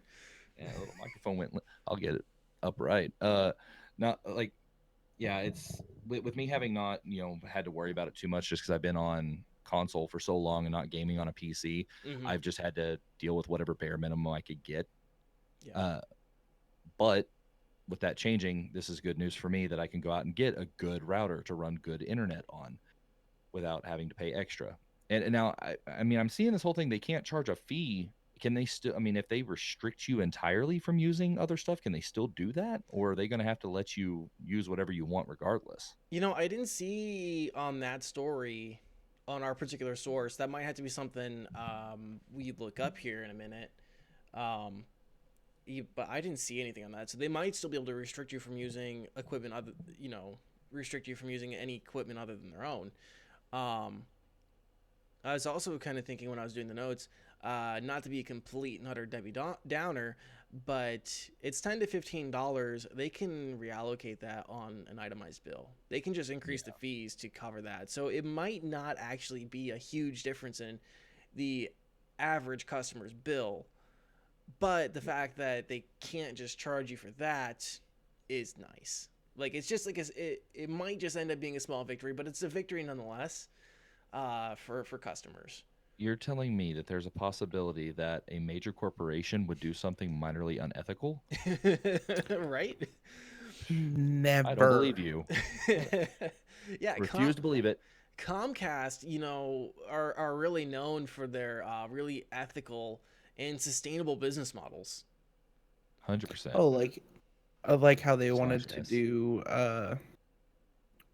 Yeah, a little microphone went. I'll get it upright. Not like, it's with me having not, had to worry about it too much just because I've been on console for so long and not gaming on a PC. I've just had to deal with whatever bare minimum I could get. But with that changing, this is good news for me that I can go out and get a good router to run good internet on without having to pay extra. And now, I'm seeing this whole thing. They can't charge a fee. Can they still, if they restrict you entirely from using other stuff, can they still do that? Or are they going to have to let you use whatever you want regardless? I didn't see on that story on our particular source. That might have to be something we look up here in a minute. But I didn't see anything on that. So they might still be able to restrict you from using equipment restrict you from using any equipment other than their own. I was also kind of thinking when I was doing the notes, not to be a complete and utter Debbie Downer, but it's $10 to $15. They can reallocate that on an itemized bill. They can just increase the fees to cover that. So it might not actually be a huge difference in the average customer's bill, but the fact that they can't just charge you for that is nice. Like, it's just like it might just end up being a small victory, but it's a victory nonetheless for customers. You're telling me that there's a possibility that a major corporation would do something minorly unethical? Right? Never. I don't believe you. Yeah, refuse to believe it. Comcast, are really known for their really ethical and sustainable business models. 100%. Oh, I like how they wanted to do a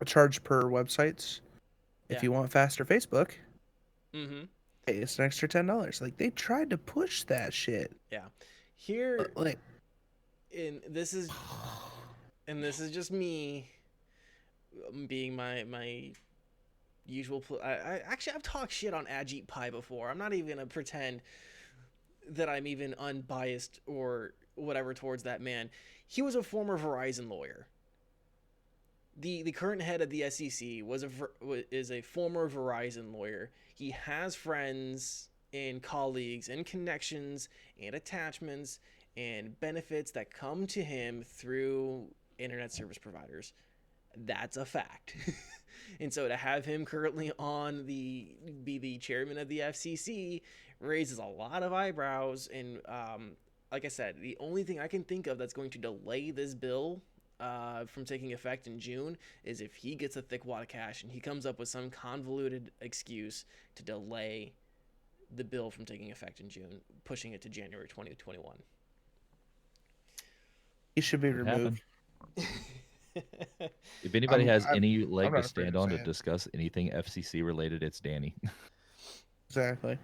charge per websites. If you want faster Facebook, hey, it's an extra $10. Like, they tried to push that shit. Yeah, here, and this is just me being my usual. I've talked shit on Ajit Pai before. I'm not even gonna pretend that I'm even unbiased or whatever towards that man. He was a former Verizon lawyer. the current head of the SEC is a former Verizon lawyer. He has friends and colleagues and connections and attachments and benefits that come to him through internet service providers. That's a fact. And so to have him currently be the chairman of the FCC raises a lot of eyebrows. And like I said, the only thing I can think of that's going to delay this bill from taking effect in June is if he gets a thick wad of cash and he comes up with some convoluted excuse to delay the bill from taking effect in June, pushing it to January 2021. He should be removed. If anybody has any I'm leg not to afraid stand to on say to it. discuss anything FCC related, it's Danny. Exactly.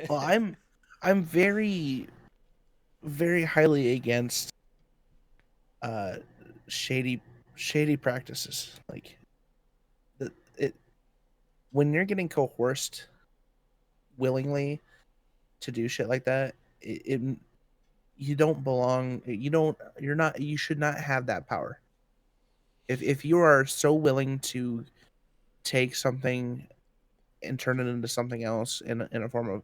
Well, I'm very, very highly against shady practices. Like it when you're getting coerced willingly to do shit like that, you don't belong. You should not have that power. If you are so willing to take something and turn it into something else in a form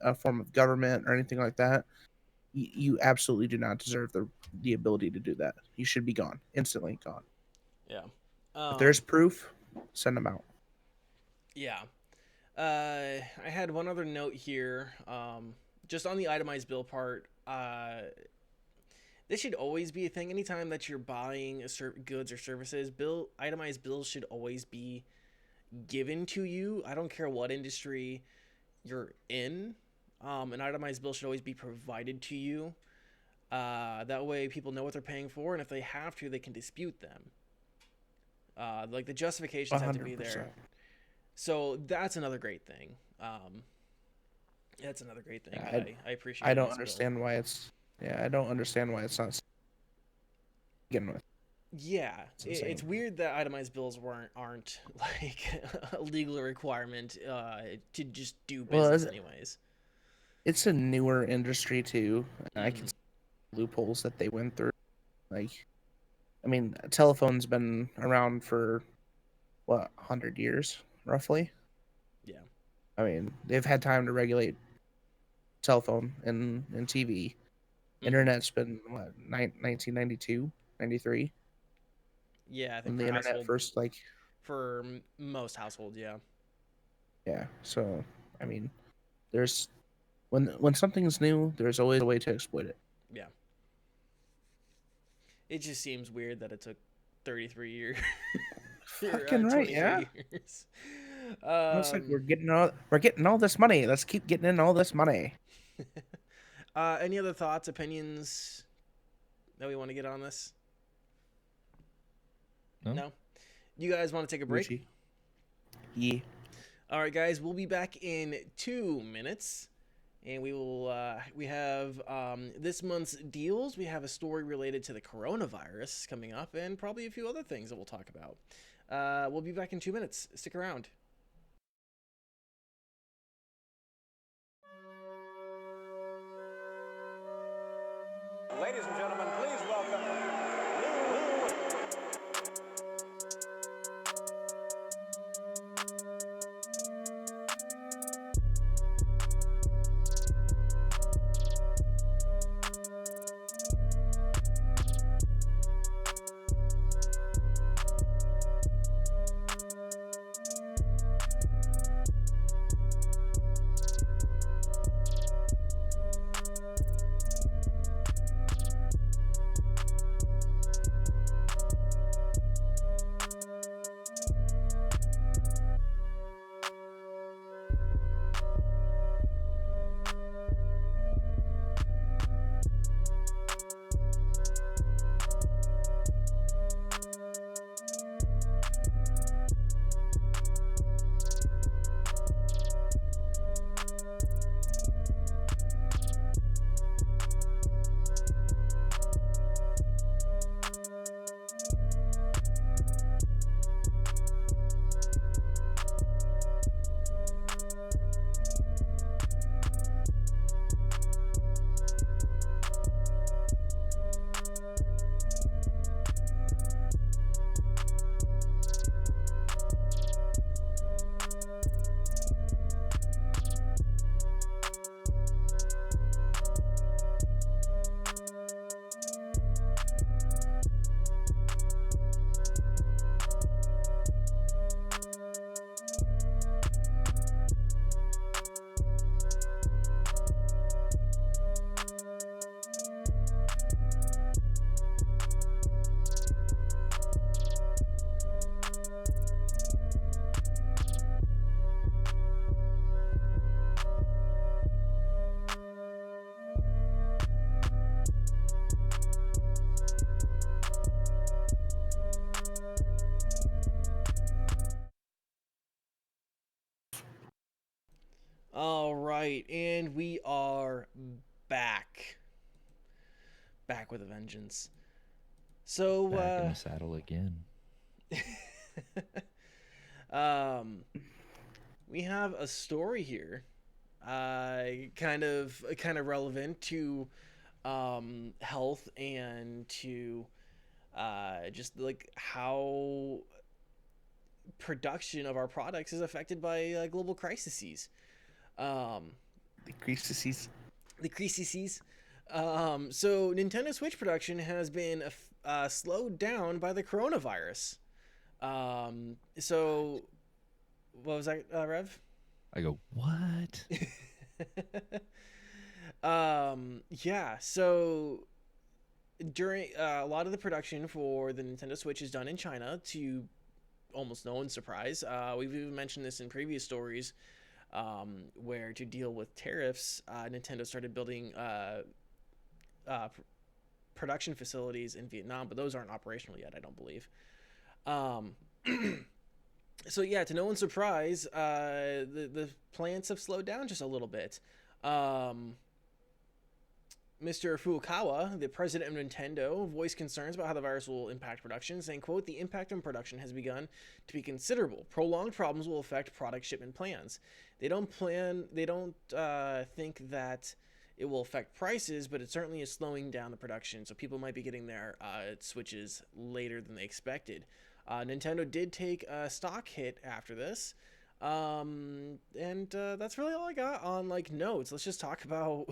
of government or anything like that, you absolutely do not deserve the ability to do that. You should be gone, instantly gone. Yeah. If there's proof, send them out. Yeah. I had one other note here. Just on the itemized bill part. This should always be a thing. Anytime that you're buying goods or services, itemized bills should always be given to you. I don't care what industry you're in. An itemized bill should always be provided to you. That way people know what they're paying for, and if they have to, they can dispute them. Like the justifications have to be there. 100%. So that's another great thing. That's another great thing. I appreciate. I don't understand why it's. Yeah, I don't understand why it's not. Begin with. Yeah, insane. it's weird that itemized bills aren't like a legal requirement to just do business anyways. It's a newer industry too. And I can see loopholes that they went through. Like, I mean, telephone's been around for what, 100 years roughly. Yeah. I mean, they've had time to regulate cell phone and TV. Internet's been what, 1992, 93. Yeah, I think When the internet first, like, for most households, yeah. Yeah, so I mean, there's when something's new, there's always a way to exploit it. Yeah. It just seems weird that it took 33 years. Fucking right, yeah. Years. Looks like we're getting all this money. Let's keep getting in all this money. Any other thoughts, opinions that we want to get on this? No? You guys want to take a break? Gucci. Yeah. All right, guys, we'll be back in 2 minutes. And we have this month's deals. We have a story related to the coronavirus coming up and probably a few other things that we'll talk about. We'll be back in 2 minutes. Stick around. Ladies and gentlemen, please welcome right, and we are back. Back with a vengeance. So, Back in the saddle again. we have a story here, kind of relevant to health and to just like how production of our products is affected by global crises. Um, The crises. the crises. So Nintendo Switch production has been slowed down by the coronavirus. So what was that, Rev? I go, what? Yeah. So during a lot of the production for the Nintendo Switch is done in China, to almost no one's surprise. We've even mentioned this in previous stories, where to deal with tariffs, Nintendo started building production facilities in Vietnam, but those aren't operational yet, I don't believe. So yeah, to no one's surprise, the plants have slowed down just a little bit. Mr. Furukawa, the president of Nintendo, voiced concerns about how the virus will impact production, saying, quote, "The impact on production has begun to be considerable. Prolonged problems will affect product shipment plans. They don't think that it will affect prices, but it certainly is slowing down the production, so people might be getting their Switches later than they expected." Nintendo did take a stock hit after this. And that's really all I got on like notes. Let's just talk about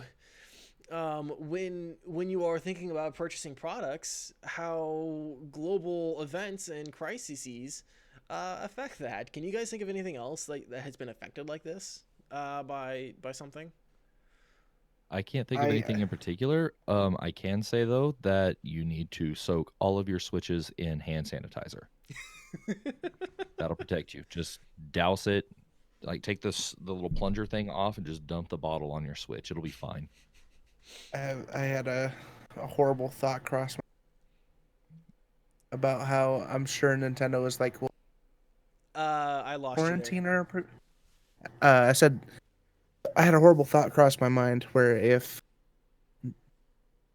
when you are thinking about purchasing products, how global events and crises affect that. Can you guys think of anything else like that has been affected like this by something? I can't think of anything in particular. I can say though that you need to soak all of your Switches in hand sanitizer. That'll protect you. Just douse it, like take the little plunger thing off and just dump the bottle on your Switch. It'll be fine. I had a horrible thought cross my about how I'm sure Nintendo was like, well, I lost you there. quarantine or I said I had a horrible thought cross my mind where if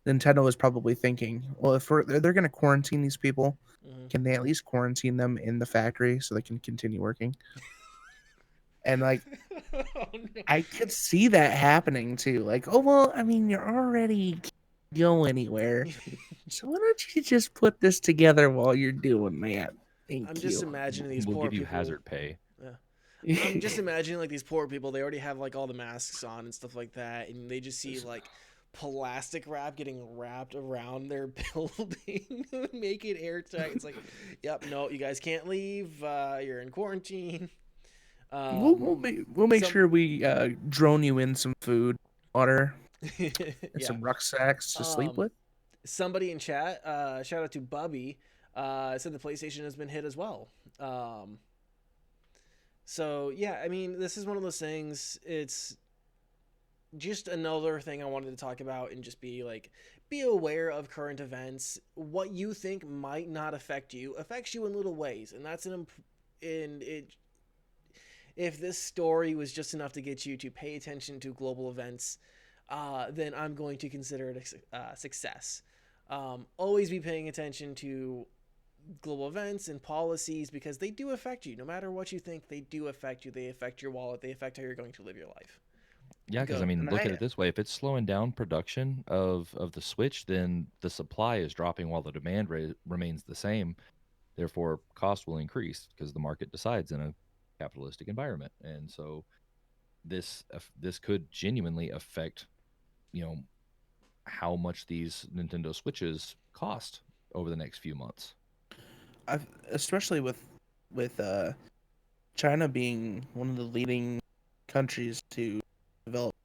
Nintendo was probably thinking, well, if they're going to quarantine these people, can they at least quarantine them in the factory so they can continue working? And like, Oh, no. I could see that happening too. Like, oh well, I mean, you're already can't go anywhere, so why don't you just put this together while you're doing that? Thank I'm you. just imagining these We'll poor give you people. hazard pay. I'm just imagining like these poor people. They already have like all the masks on and stuff like that, and they just see like plastic wrap getting wrapped around their building, make it airtight. It's like, yep, no, you guys can't leave. You're in quarantine. We'll make sure we drone you in some food, water, and Yeah. some rucksacks to sleep with. Somebody in chat, shout out to Bubby, said the PlayStation has been hit as well. So yeah, I mean, this is one of those things. It's just another thing I wanted to talk about and just be like, be aware of current events. What you think might not affect you affects you in little ways, and that's if this story was just enough to get you to pay attention to global events, then I'm going to consider it a success. Always be paying attention to global events and policies because they do affect you. No matter what you think, they do affect you. They affect your wallet. They affect how you're going to live your life. Yeah, because I Go. mean, And look at it this way: if it's slowing down production of the Switch, then the supply is dropping while the demand remains the same. Therefore, cost will increase because the market decides in a capitalistic environment, and so this could genuinely affect, how much these Nintendo Switches cost over the next few months. Especially with China being one of the leading countries to develop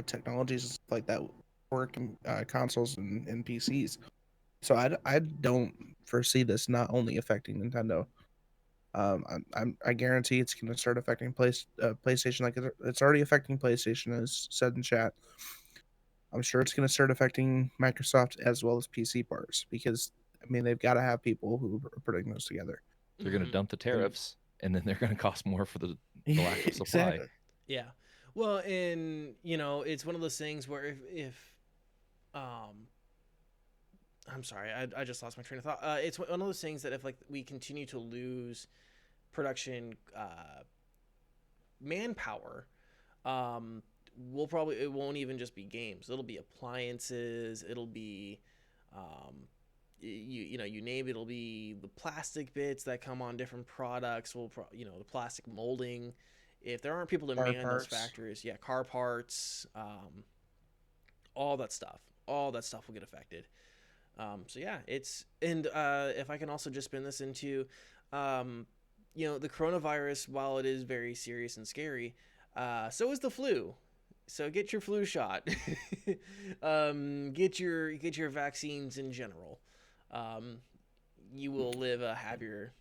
technologies and stuff like that work in consoles and PCs. So I don't foresee this not only affecting Nintendo. I guarantee it's going to start affecting PlayStation like it's already affecting PlayStation, as said in chat. I'm sure it's going to start affecting Microsoft as well as PC parts because I mean they've got to have people who are putting those together. They're going to dump the tariffs, and then they're going to cost more for the lack of supply. Exactly. Yeah. Well, and it's one of those things where if um I'm sorry, I just lost my train of thought. It's one of those things that if like we continue to lose production manpower, it won't even just be games. It'll be appliances. It'll be you name it. It'll be the plastic bits that come on different products. The plastic molding. If there aren't people to Car man those parts. factories, yeah, car parts, all that stuff. All that stuff will get affected. So yeah, if I can also just spin this into, the coronavirus, while it is very serious and scary, so is the flu. So get your flu shot. Get your vaccines in general. You will live a happier.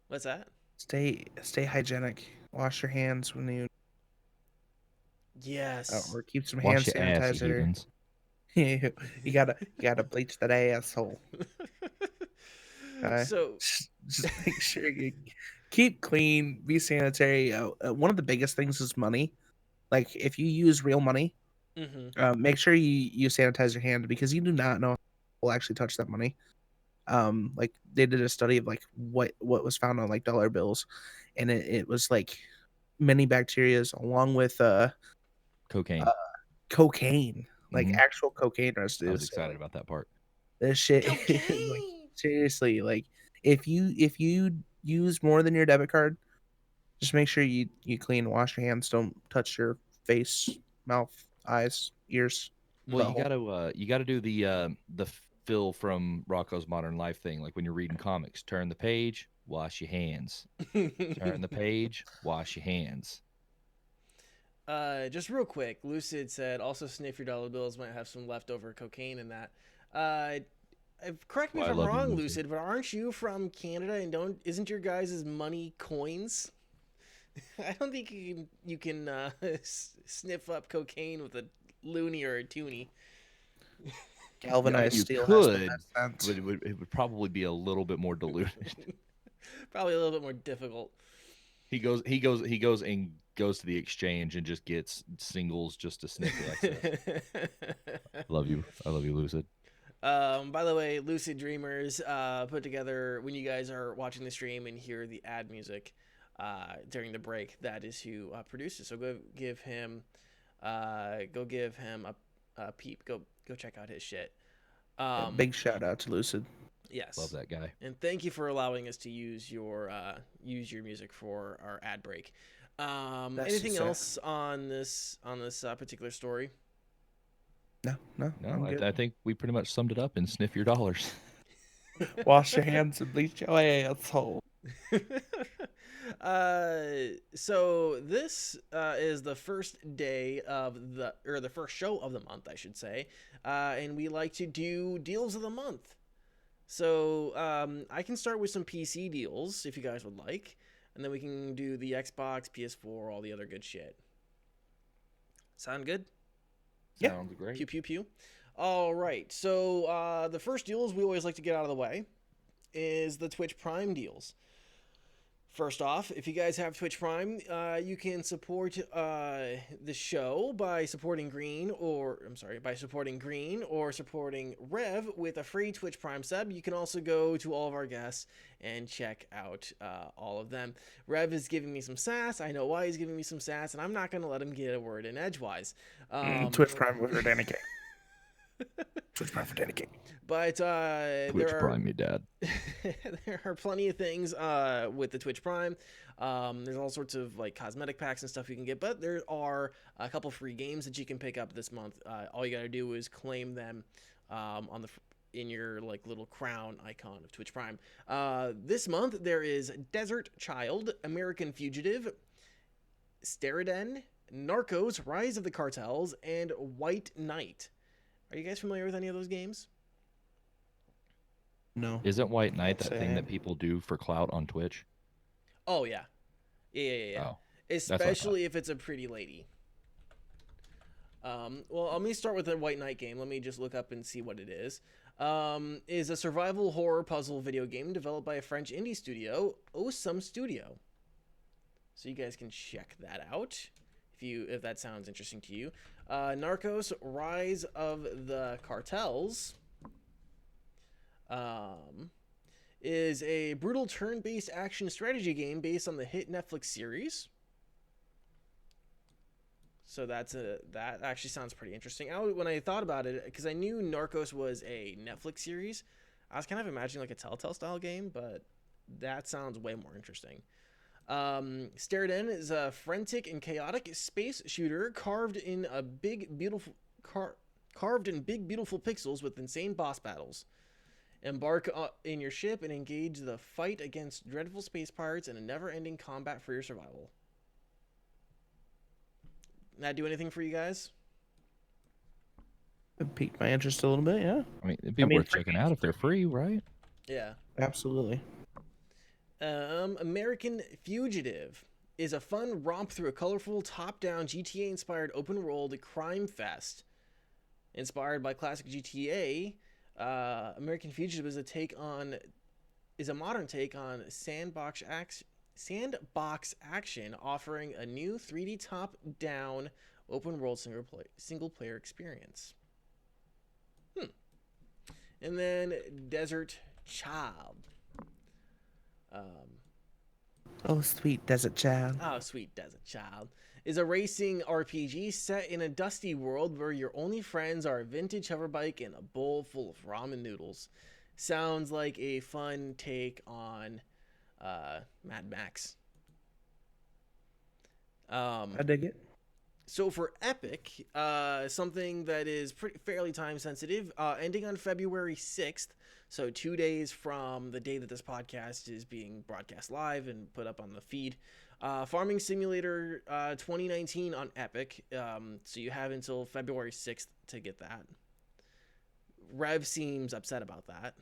What's that? Stay hygienic. Wash your hands when you Yes. or keep some hand Wash your ass, you sanitizer. heathens. you gotta bleach that asshole. Okay? So Just make sure you keep clean, be sanitary. One of the biggest things is money. Like if you use real money, make sure you sanitize your hand because you do not know who will actually touch that money. Like they did a study of like what was found on like dollar bills, and it was like many bacterias along with Cocaine. cocaine, like Mhm. actual cocaine I residue. was So, excited like, about that part. this shit is like cocaine. seriously like if you use more than your debit card, just make sure you clean, wash your hands, don't touch your face, mouth, eyes, ears. Well, butthole. you gotta do the Phil from Rocco's Modern Life thing, like when you're reading comics. Turn the page, wash your hands. Turn the page, wash your hands. Just real quick, Lucid said also sniff your dollar bills might have some leftover cocaine in that. Uh, Correct me Well, if I I'm love you, wrong, Lucid. Lucid, but aren't you from Canada and isn't your guys' money coins? I don't think you can sniff up cocaine with a loony or a toonie. Galvanized You steel has the could, best scent. but it would probably be a little bit more diluted. Probably a little bit more difficult. He goes and goes to the exchange and just gets singles just to sniff the excess. I love you, Lucid. By the way, Lucid Dreamers put together when you guys are watching the stream and hear the ad music during the break. That is who produces. So go give him a peep. Go check out his shit. Big shout out to Lucid. Yes, Love that guy. and thank you for allowing us to use your music for our ad break. Anything Necessary. else on this particular story? No, No, I'm good. I think we pretty much summed it up in sniff your dollars. Wash your hands and bleach your asshole. So this is the first day of the first show of the month, I should say, and we like to do deals of the month. So I can start with some PC deals if you guys would like, and then we can do the Xbox, PS4, all the other good shit. Sound good? Yeah. Sounds great. Pew pew pew. All right. So the first deals we always like to get out of the way is the Twitch Prime deals. First off, if you guys have Twitch Prime, you can support the show by supporting Green or supporting Rev with a free Twitch Prime sub. You can also go to all of our guests and check out all of them. Rev is giving me some sass. I know why he's giving me some sass, and I'm not going to let him get a word in edgewise. Twitch Prime for Danny King. Twitch Prime for Danny King. But Twitch Prime me, Dad. there are plenty of things with the Twitch Prime. There's all sorts of like cosmetic packs and stuff you can get, but there are a couple free games that you can pick up this month. All you got to do is claim them in your like little crown icon of Twitch Prime. This month there is Desert Child, American Fugitive, Steriden, Narcos: Rise of the Cartels, and White Knight. Are you guys familiar with any of those games? No. Isn't White Knight that Say thing I that am. people do for clout on Twitch? Oh yeah. Yeah. Oh, what I thought. Especially if it's a pretty lady. Well, let me start with the White Knight game. Let me just look up and see what it is. Is a survival horror puzzle video game developed by a French indie studio, Awesome Studio. So you guys can check that out if that sounds interesting to you. Narcos: Rise of the Cartels is a brutal turn-based action strategy game based on the hit Netflix series. So that actually sounds pretty interesting. When I thought about it, because I knew Narcos was a Netflix series, I was kind of imagining like a Telltale style game, but that sounds way more interesting. Sterden is a frantic and chaotic space shooter carved in big beautiful pixels with insane boss battles. Embark in your ship and engage the fight against dreadful space pirates in a never-ending combat for your survival. That do anything for you guys? It piqued my interest a little bit, yeah. I mean, it'd be worth checking out if they're free, right? Yeah. Absolutely. American Fugitive is a fun romp through a colorful, top-down, GTA-inspired open-world crime fest. Inspired by classic GTA, American Fugitive is a modern take on sandbox action, offering a new 3D top-down open-world single-player experience. And then Desert Child. Oh, sweet Desert Child. Oh, sweet Desert Child is a racing RPG set in a dusty world where your only friends are a vintage hoverbike and a bowl full of ramen noodles. Sounds like a fun take on Mad Max. I dig it. So for Epic, something that is fairly time sensitive, ending on February 6th, so 2 days from the day that this podcast is being broadcast live and put up on the feed. Farming Simulator 2019 on Epic, so you have until February 6th to get that. Rev seems upset about that.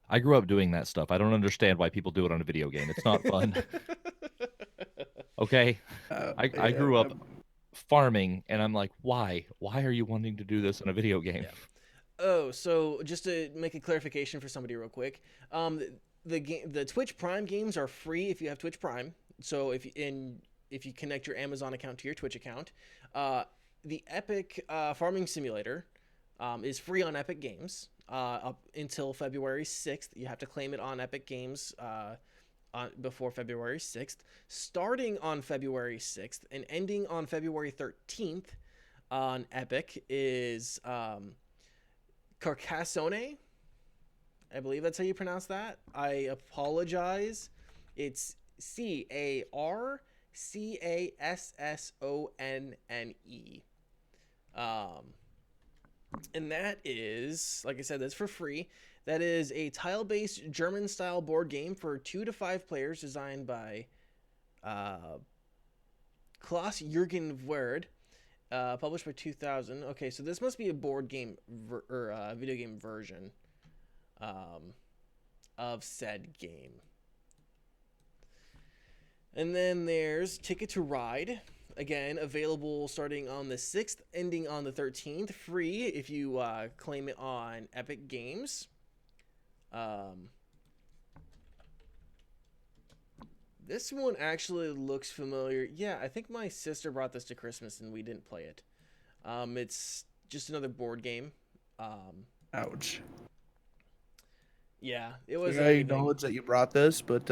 I grew up doing that stuff. I don't understand why people do it on a video game. It's not fun. Okay? I grew up farming, and I'm like, why? Why are you wanting to do this in a video game? Yeah. Oh, so just to make a clarification for somebody real quick, the Twitch Prime games are free if you have Twitch Prime. So if you connect your Amazon account to your Twitch account, the Epic Farming Simulator is free on Epic Games up until February 6th. You have to claim it on Epic Games before February 6th. Starting on February 6th and ending on February 13th on Epic is Carcassonne. I believe that's how you pronounce that. I apologize. It's Carcassonne. And that is, like I said, that's for free. That is a tile-based German-style board game for 2 to 5 players designed by Klaus-Jürgen Werd, published by 2000. Okay, so this must be a board game video game version of said game. And then there's Ticket to Ride. Again, available starting on the 6th, ending on the 13th. Free if you claim it on Epic Games. This one actually looks familiar. Yeah, I think my sister brought this to Christmas and we didn't play it. It's just another board game. Ouch. Yeah, it was. I acknowledge that you brought this, but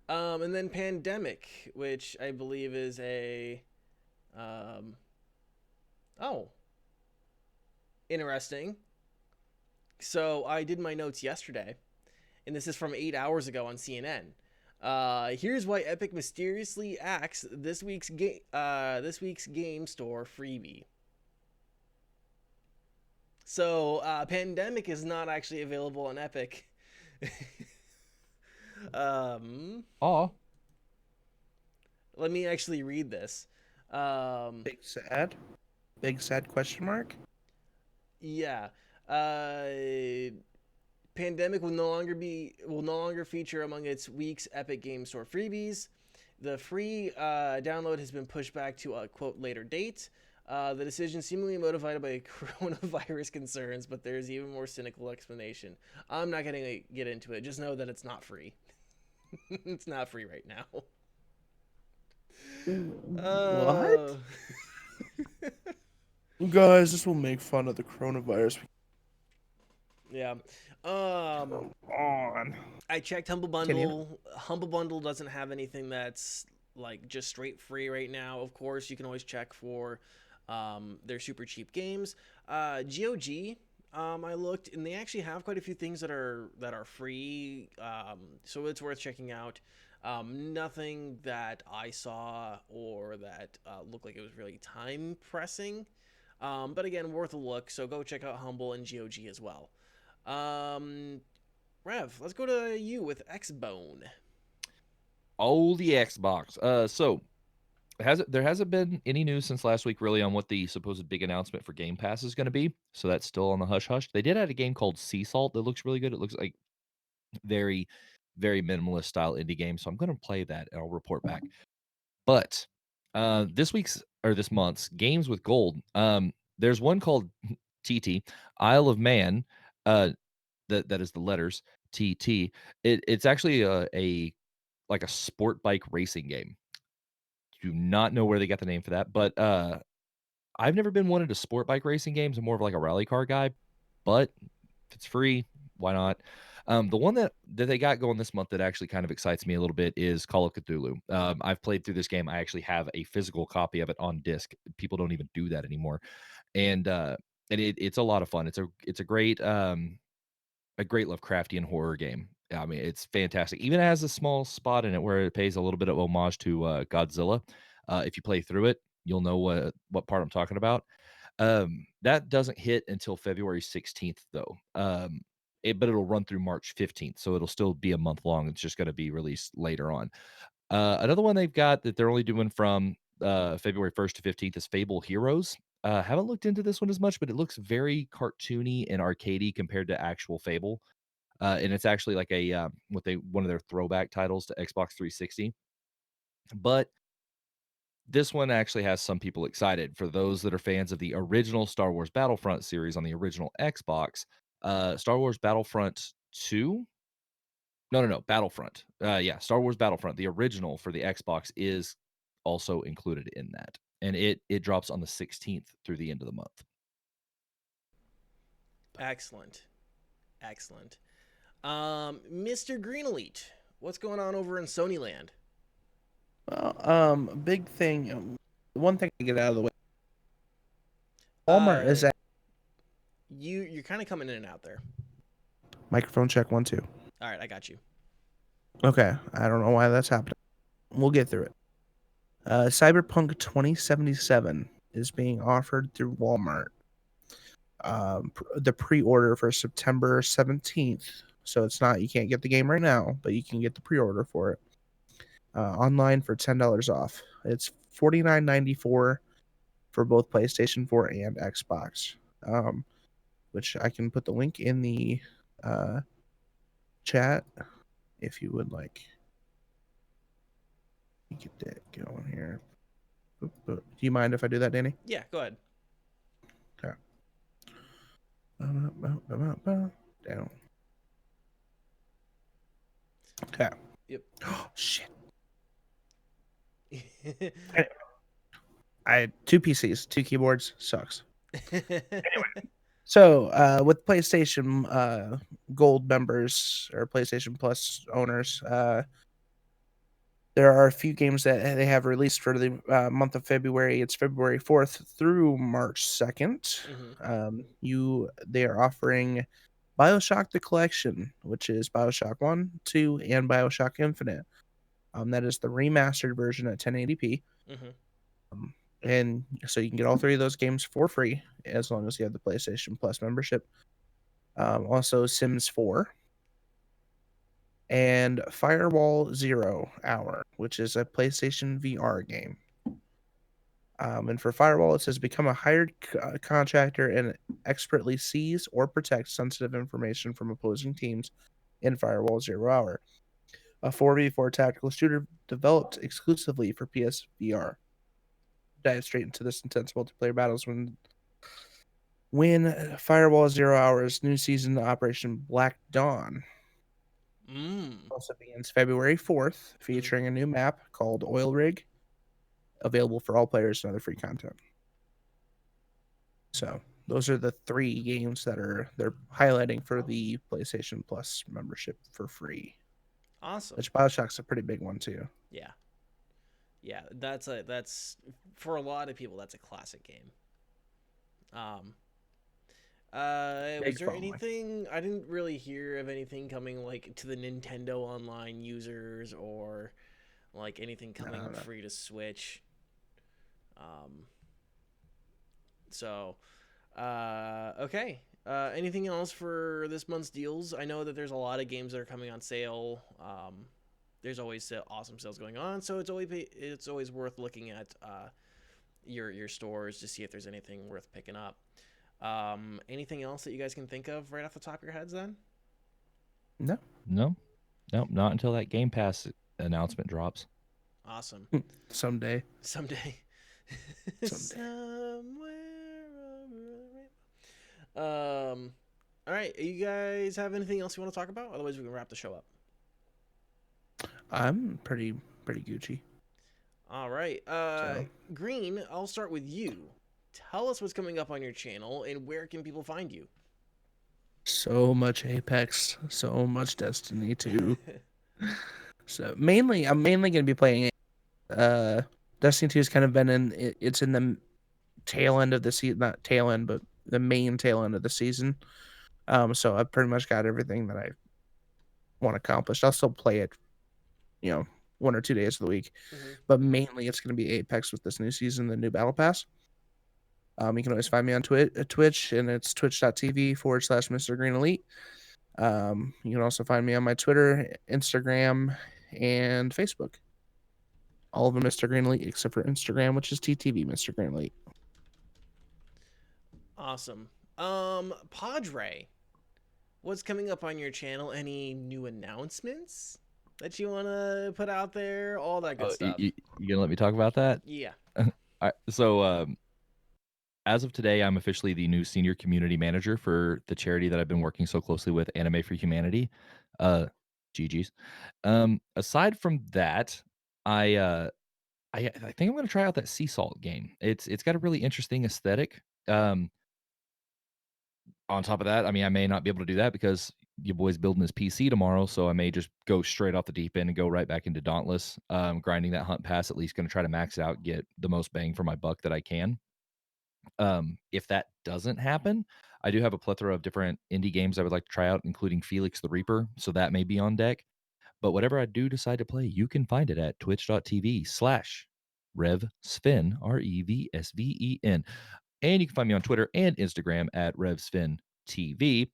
and then Pandemic, which I believe is a interesting. So I did my notes yesterday, and this is from 8 hours ago on CNN. Here's why Epic mysteriously axed this week's game store freebie. So Pandemic is not actually available on Epic. Let me actually read this. big sad question mark. Yeah. Pandemic will no longer feature among its week's Epic Game Store freebies. The free download has been pushed back to a quote later date. The decision seemingly motivated by coronavirus concerns, but there's even more cynical explanation. I'm not going to get into it. Just know that it's not free. It's not free right now. What? Guys, this will make fun of the coronavirus. Yeah. Come on. I checked Humble Continue. Bundle. Humble Bundle doesn't have anything that's like just straight free right now. Of course, you can always check for their super cheap games. GOG, I looked and they actually have quite a few things that are free. So it's worth checking out. Nothing that I saw or that looked like it was really time pressing. But again, worth a look. So go check out Humble and GOG as well. Rev, let's go to you with Xbone. Oh, the Xbox. So there hasn't been any news since last week really on what the supposed big announcement for Game Pass is going to be. So that's still on the hush hush. They did add a game called Sea Salt that looks really good. It looks like very, very minimalist style indie game. So I'm going to play that and I'll report back. But this month's games with gold. There's one called TT Isle of Man. That is the letters TT. It's actually a like a sport bike racing game. Do not know where they got the name for that, but I've never been one into sport bike racing games. I'm more of like a rally car guy, but if it's free, why not? The one that they got going this month that actually kind of excites me a little bit is Call of Cthulhu. I've played through this game. I actually have a physical copy of it on disc. People don't even do that anymore, and it's a lot of fun. It's a great Lovecraftian horror game. I mean, it's fantastic. Even has a small spot in it where it pays a little bit of homage to Godzilla. If you play through it, you'll know what part I'm talking about. That doesn't hit until February 16th, though. But it'll run through March 15th, so it'll still be a month long. It's just going to be released later on. Another one they've got that they're only doing from February 1st to 15th is Fable Heroes. Haven't looked into this one as much, but it looks very cartoony and arcadey compared to actual Fable. And it's actually like a one of their throwback titles to Xbox 360. But this one actually has some people excited. For those that are fans of the original Star Wars Battlefront series on the original Xbox, Star Wars Battlefront 2. No, Battlefront. Yeah, Star Wars Battlefront, the original for the Xbox, is also included in that. And it drops on the 16th through the end of the month. Excellent. Mr. Green Elite, what's going on over in Sony Land? Well, big thing. One thing to get out of the way. Walmart is at You're kind of coming in and out there. microphone check 1 2. All right, I got you. Okay, I don't know why that's happening. We'll get through it. Cyberpunk 2077 is being offered through Walmart. The pre-order for September 17th. So it's not, you can't get the game right now, but you can get the pre-order for it online for $10 off. It's $49.94 for both PlayStation 4 and Xbox, which I can put the link in the chat if you would like. Get that going here. Do you mind if I do that, Danny? Yeah, go ahead. Okay. Down. Okay. Yep. Oh, shit. I had 2 PCs, 2 keyboards. Sucks. So, with PlayStation Gold members or PlayStation Plus owners, there are a few games that they have released for the month of February. It's February 4th through March 2nd. They are offering BioShock the Collection, which is BioShock 1, 2, and BioShock Infinite. That is the remastered version at 1080p. And so you can get all 3 of those games for free as long as you have the PlayStation Plus membership. Also, Sims 4 and Firewall 0 Hour, which is a PlayStation VR game. And for Firewall, it says become a hired contractor and expertly seize or protect sensitive information from opposing teams in Firewall 0 Hour, a 4v4 tactical shooter developed exclusively for PSVR. Dive straight into this intense multiplayer battles when Firewall 0 Hour's new season, Operation Black Dawn. Also begins February 4th, featuring a new map called Oil Rig, available for all players and other free content. So those are the 3 games that they're highlighting for the PlayStation Plus membership for free. Awesome. Which BioShock's a pretty big one too. Yeah. Yeah, that's for a lot of people that's a classic game. Was there following. anything I didn't really hear of anything coming like to the Nintendo Online users or like anything coming No. free to Switch. So okay. Anything else for this month's deals? I know that there's a lot of games that are coming on sale. There's always awesome sales going on, so it's always worth looking at your stores to see if there's anything worth picking up. Anything else that you guys can think of right off the top of your heads then? No. No, not until that Game Pass announcement drops. Awesome. Someday. Someday. Somewhere over a rainbow. All right. You guys have anything else you want to talk about? Otherwise, we can wrap the show up. I'm pretty Gucci. All right. Green, I'll start with you. Tell us what's coming up on your channel and where can people find you? So much Apex, so much Destiny 2. So I'm mainly gonna be playing. Destiny 2 has kind of been it's in the tail end of the season, not tail end, but the main tail end of the season. So I've pretty much got everything that I want accomplished. I'll still play it, 1 or 2 days of the week, but mainly it's gonna be Apex with this new season, the new Battle Pass. You can always find me on Twitch, and it's twitch.tv/Mr. Green Elite. You can also find me on my Twitter, Instagram, and Facebook. All of them Mr. Green Elite, except for Instagram, which is TTV Mr. Green Elite. Awesome. Padre, what's coming up on your channel? Any new announcements that you want to put out there? All that good stuff. You gonna let me talk about that? Yeah. All right, so as of today, I'm officially the new senior community manager for the charity that I've been working so closely with, Anime for Humanity. GG's. Aside from that, I think I'm gonna try out that Sea Salt game. It's got a really interesting aesthetic. On top of that, I mean, I may not be able to do that because your boy's building his PC tomorrow, so I may just go straight off the deep end and go right back into Dauntless, grinding that hunt pass. At least gonna try to max it out, get the most bang for my buck that I can. If that doesn't happen, I do have a plethora of different indie games I would like to try out, including Felix the Reaper, so that may be on deck. But whatever I do decide to play, you can find it at twitch.tv/RevSven, RevSven. And you can find me on Twitter and Instagram at RevSvenTV.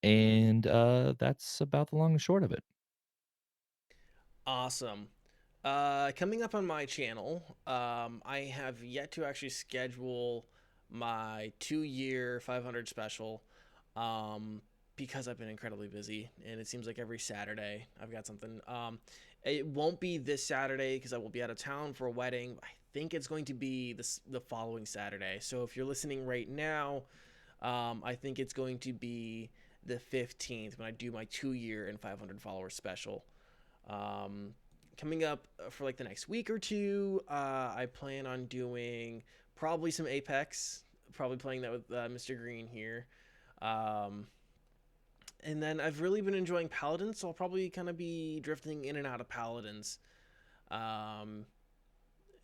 And that's about the long and short of it. Awesome. Coming up on my channel, I have yet to actually schedule my 2-year 500 special because I've been incredibly busy, and it seems like every Saturday I've got something. It won't be this Saturday because I will be out of town for a wedding. I think it's going to be the following Saturday. So if you're listening right now, I think it's going to be the 15th when I do my 2-year and 500 follower special. Coming up for like the next week or two, I plan on doing probably some Apex, probably playing that with Mr. Green here. And then I've really been enjoying Paladins, so I'll probably kind of be drifting in and out of Paladins.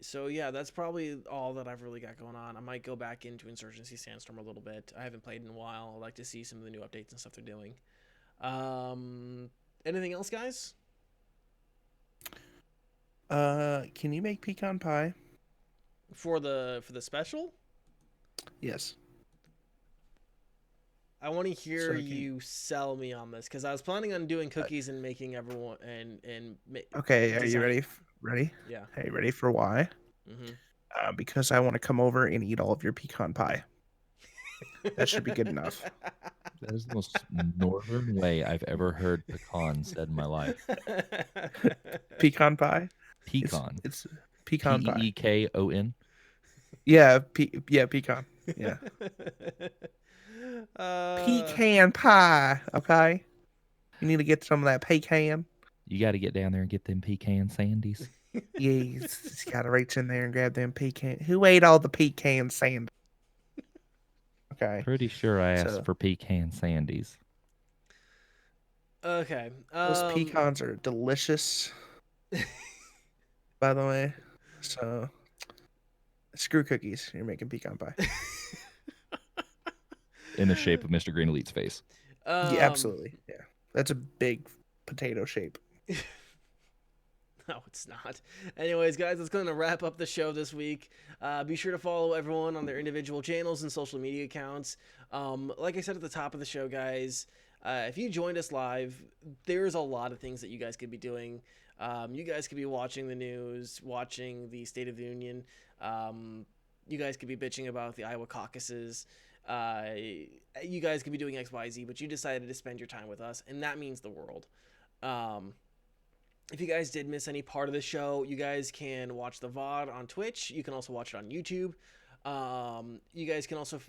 So yeah, that's probably all that I've really got going on. I might go back into Insurgency Sandstorm a little bit. I haven't played in a while. I'd like to see some of the new updates and stuff they're doing. Anything else, guys? Can you make pecan pie? For the special? Yes. I want to hear So you sell me on this because I was planning on doing cookies and making everyone Okay, are you design- ready? Ready? Yeah. Hey, ready for why? Because I want to come over and eat all of your pecan pie. That should be good enough. That is the most northern way I've ever heard pecan said in my life. Pecan pie? Pecan. It's pecan pie. Peekon. Yeah, pecan. Yeah. Pecan pie. Okay. You need to get some of that pecan. You got to get down there and get them pecan sandies. Yeah, you just gotta reach in there and grab them pecan. Who ate all the pecan sand? Okay. Pretty sure I asked So- for pecan sandies. Okay. Those pecans are delicious, by the way. So, screw cookies. You're making pecan pie. In the shape of Mr. Green Elite's face. Yeah, absolutely. Yeah. That's a big potato shape. No, it's not. Anyways, guys, that's going to wrap up the show this week. Be sure to follow everyone on their individual channels and social media accounts. Like I said at the top of the show, guys, if you joined us live, there's a lot of things that you guys could be doing. You guys could be watching the news, watching the State of the Union. You guys could be bitching about the Iowa caucuses. You guys could be doing X, Y, Z, but you decided to spend your time with us, and that means the world. If you guys did miss any part of the show, you guys can watch the VOD on Twitch. You can also watch it on YouTube. You guys can also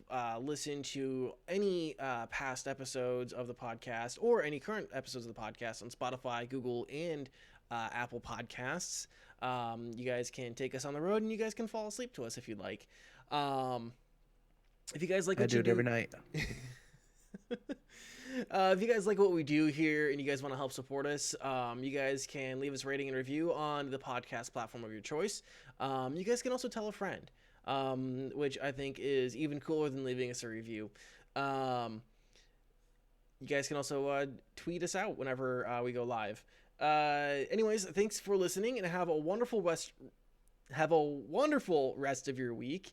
listen to any past episodes of the podcast or any current episodes of the podcast on Spotify, Google, and Apple Podcasts. You guys can take us on the road, and you guys can fall asleep to us if you'd like. If you guys like I what do you it every night. If you guys like what we do here and you guys want to help support us, you guys can leave us a rating and review on the podcast platform of your choice. You guys can also tell a friend, which I think is even cooler than leaving us a review. You guys can also tweet us out whenever we go live. Anyways, thanks for listening and have a wonderful rest of your week.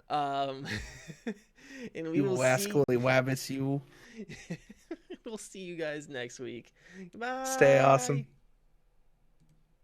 And we You will wascally wabbits, you. We'll see you guys next week. Bye. Stay awesome.